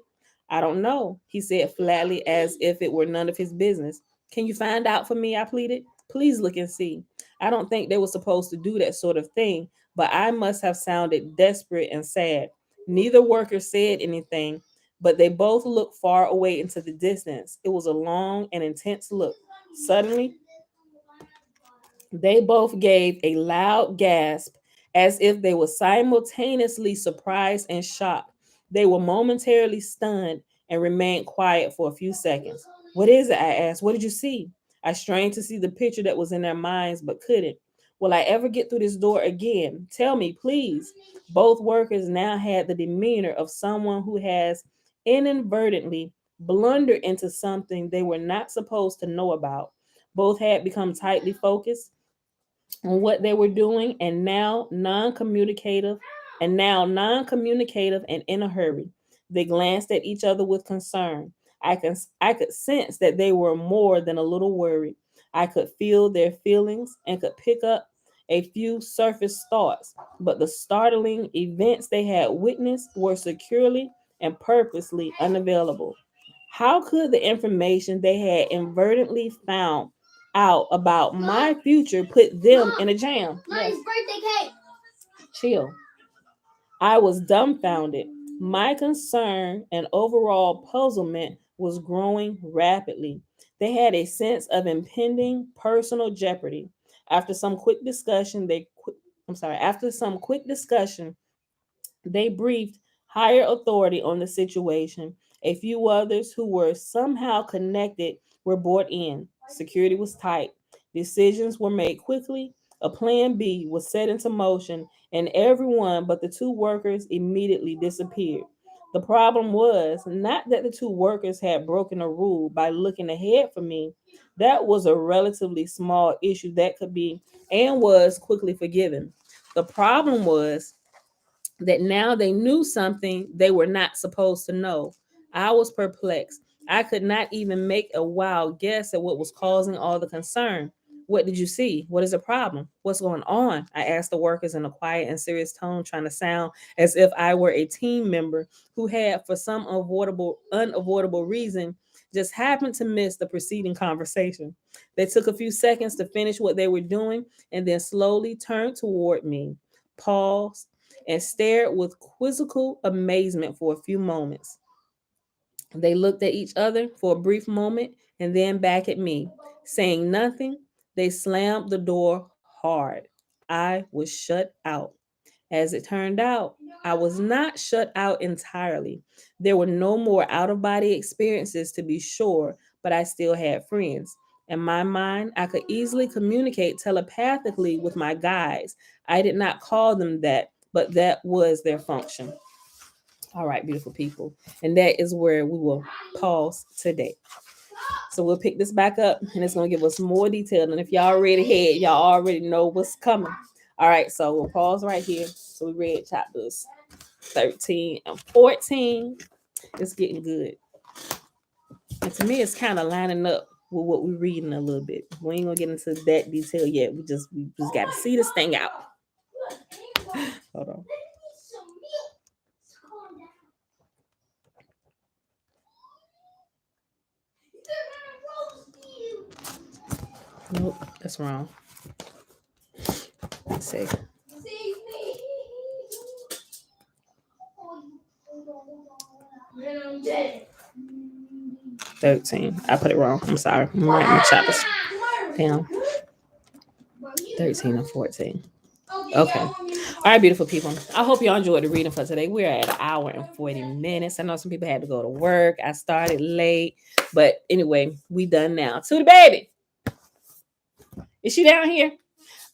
I don't know, he said flatly as if it were none of his business. Can you find out for me? I pleaded. Please look and see. I don't think they were supposed to do that sort of thing, but I must have sounded desperate and sad. Neither worker said anything, but they both looked far away into the distance. It was a long and intense look. Suddenly, they both gave a loud gasp as if they were simultaneously surprised and shocked. They were momentarily stunned and remained quiet for a few seconds. What is it? I asked. What did you see? I strained to see the picture that was in their minds but couldn't. Will I ever get through this door again? Tell me, please. Both workers now had the demeanor of someone who has inadvertently blundered into something they were not supposed to know about. Both had become tightly focused on what they were doing and now non-communicative and in a hurry. They glanced at each other with concern. I could sense that they were more than a little worried. I could feel their feelings and could pick up a few surface thoughts, but the startling events they had witnessed were securely and purposely unavailable. How could the information they had inadvertently found out about my future put them in a jam? Yes. Birthday cake. Chill. I was dumbfounded. My concern and overall puzzlement was growing rapidly. They had a sense of impending personal jeopardy. After some quick discussion, after some quick discussion, they briefed higher authority on the situation. A few others who were somehow connected were brought in. Security was tight. Decisions were made quickly. A plan B was set into motion, and everyone but the two workers immediately disappeared. The problem was not that the two workers had broken a rule by looking ahead for me. That was a relatively small issue that could be and was quickly forgiven. The problem was that now they knew something they were not supposed to know. I was perplexed. I could not even make a wild guess at what was causing all the concern. What did you see? What is the problem? What's going on? I asked the workers in a quiet and serious tone, trying to sound as if I were a team member who had, for some unavoidable reason, just happened to miss the preceding conversation. They took a few seconds to finish what they were doing and then slowly turned toward me, paused, and stared with quizzical amazement for a few moments. They looked at each other for a brief moment and then back at me. Saying nothing, they slammed the door hard. I was shut out. As it turned out, I was not shut out entirely. There were no more out of body experiences to be sure, but I still had friends. In my mind, I could easily communicate telepathically with my guides. I did not call them that, but that was their function. All right, beautiful people. And that is where we will pause today. So we'll pick this back up and it's going to give us more detail. And if y'all read ahead, y'all already know what's coming. All right, so we'll pause right here. So we read chapters 13 and 14. It's getting good. And to me, it's kind of lining up with what we're reading a little bit. We ain't gonna get into that detail yet. We just got to see this thing out. Hold on. Nope, that's wrong. Let's see. 13. I put it wrong. I'm sorry. I'm writing my chapters down. 13 and 14. Okay. All right, beautiful people. I hope y'all enjoyed the reading for today. We're at an hour and 40 minutes. I know some people had to go to work. I started late. But anyway, we done now. To the baby. Is she down here?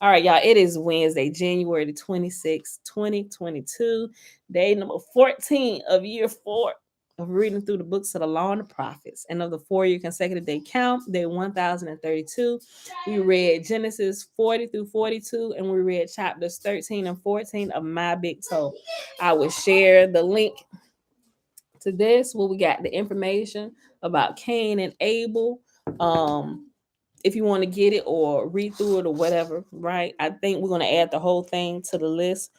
All right, y'all. It is Wednesday, January the 26th, 2022. Day number 14 of year 4 of reading through the books of the law and the prophets. And of the 4-year consecutive day count, day 1032. We read Genesis 40 through 42, and we read chapters 13 and 14 of My Big Toe. I will share the link to this where we got the information about Cain and Abel. If you want to get it or read through it or whatever, right? I think we're going to add the whole thing to the list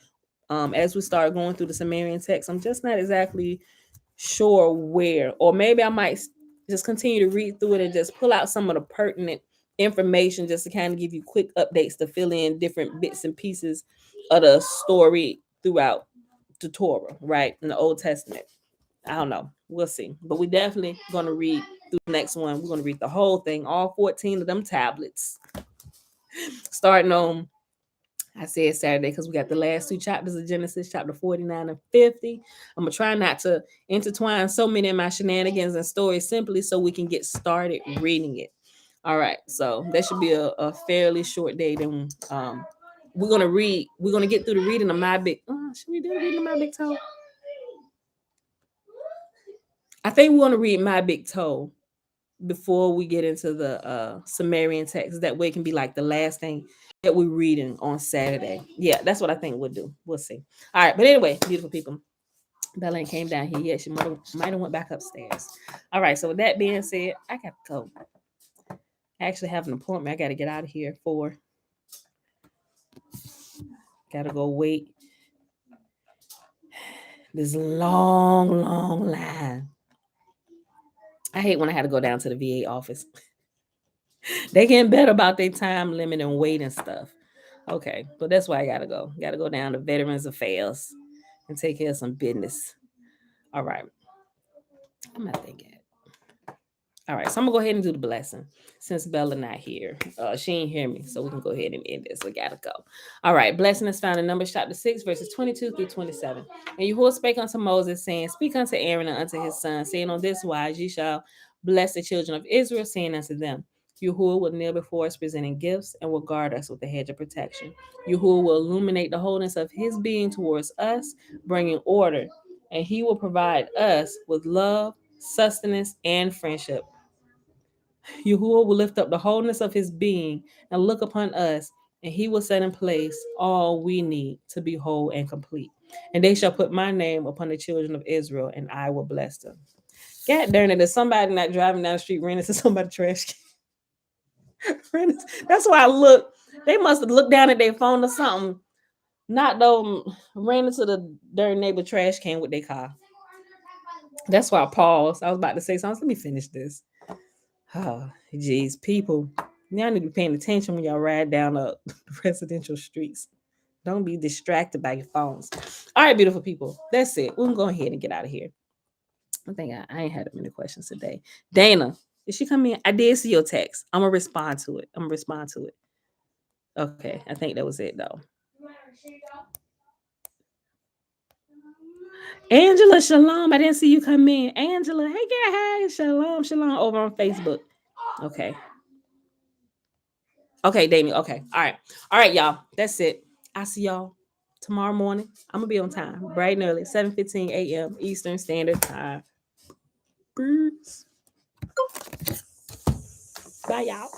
as we start going through the Sumerian text. I'm just not exactly sure where, or maybe I might just continue to read through it and just pull out some of the pertinent information just to kind of give you quick updates to fill in different bits and pieces of the story throughout the Torah, right? In the Old Testament. I don't know. We'll see. But we definitely going to read through the next one. We're going to read the whole thing, all 14 of them tablets. Starting on, I said Saturday because we got the last 2 chapters of Genesis, chapter 49 and 50. I'm going to try not to intertwine so many of my shenanigans and stories simply so we can get started reading it. All right. So that should be a fairly short day. Then we're going to get through the reading of My Big, should we do the reading of My Big Toe? I think we want to read My Big Toe before we get into the Sumerian text. That way it can be like the last thing that we're reading on Saturday. Yeah, that's what I think we'll do. We'll see. All right, but anyway, beautiful people. Bella ain't came down here yet. She might have went back upstairs. All right, so with that being said, I got to go. I actually have an appointment. I got to get out of here for. Got to go wait this long line. I hate when I had to go down to the VA office. They getting better about their time limit and wait and stuff. Okay, but that's why I gotta go. Gotta go down to Veterans Affairs and take care of some business. All right. I'm not thinking. All right, so I'm gonna go ahead and do the blessing since Bella not here. She ain't hear me, so we can go ahead and end this. We gotta go. All right, blessing is found in Numbers chapter 6, verses 22 through 27. And Yahuwah spake unto Moses, saying, Speak unto Aaron and unto his son, saying, On this wise ye shall bless the children of Israel, saying unto them, Yahuwah will kneel before us, presenting gifts, and will guard us with a hedge of protection. Yahuwah will illuminate the wholeness of his being towards us, bringing order, and he will provide us with love, sustenance, and friendship. Yahuwah will lift up the wholeness of his being and look upon us, and he will set in place all we need to be whole and complete. And they shall put my name upon the children of Israel, and I will bless them. God darn it, there's somebody not driving down the street running to somebody's trash can. That's why I look. They must have looked down at their phone or something. Not though, ran into the darn neighbor trash can with their car. That's why I paused. I was about to say something. Let me finish this. Oh, geez, people, y'all need to be paying attention when y'all ride down the residential streets. Don't be distracted by your phones. All right, beautiful people. That's it. We can go ahead and get out of here. I think I ain't had that many questions today. Dana, did she come in? I did see your text. I'm gonna respond to it. Okay, I think that was it though. Angela, shalom. I didn't see you come in. Angela, hey girl, hi, shalom, over on Facebook. Okay. Okay, Damien. Okay. All right, y'all. That's it. I'll see y'all tomorrow morning. I'm gonna be on time, bright and early, 7:15 a.m. Eastern Standard Time. Peace. Bye, y'all.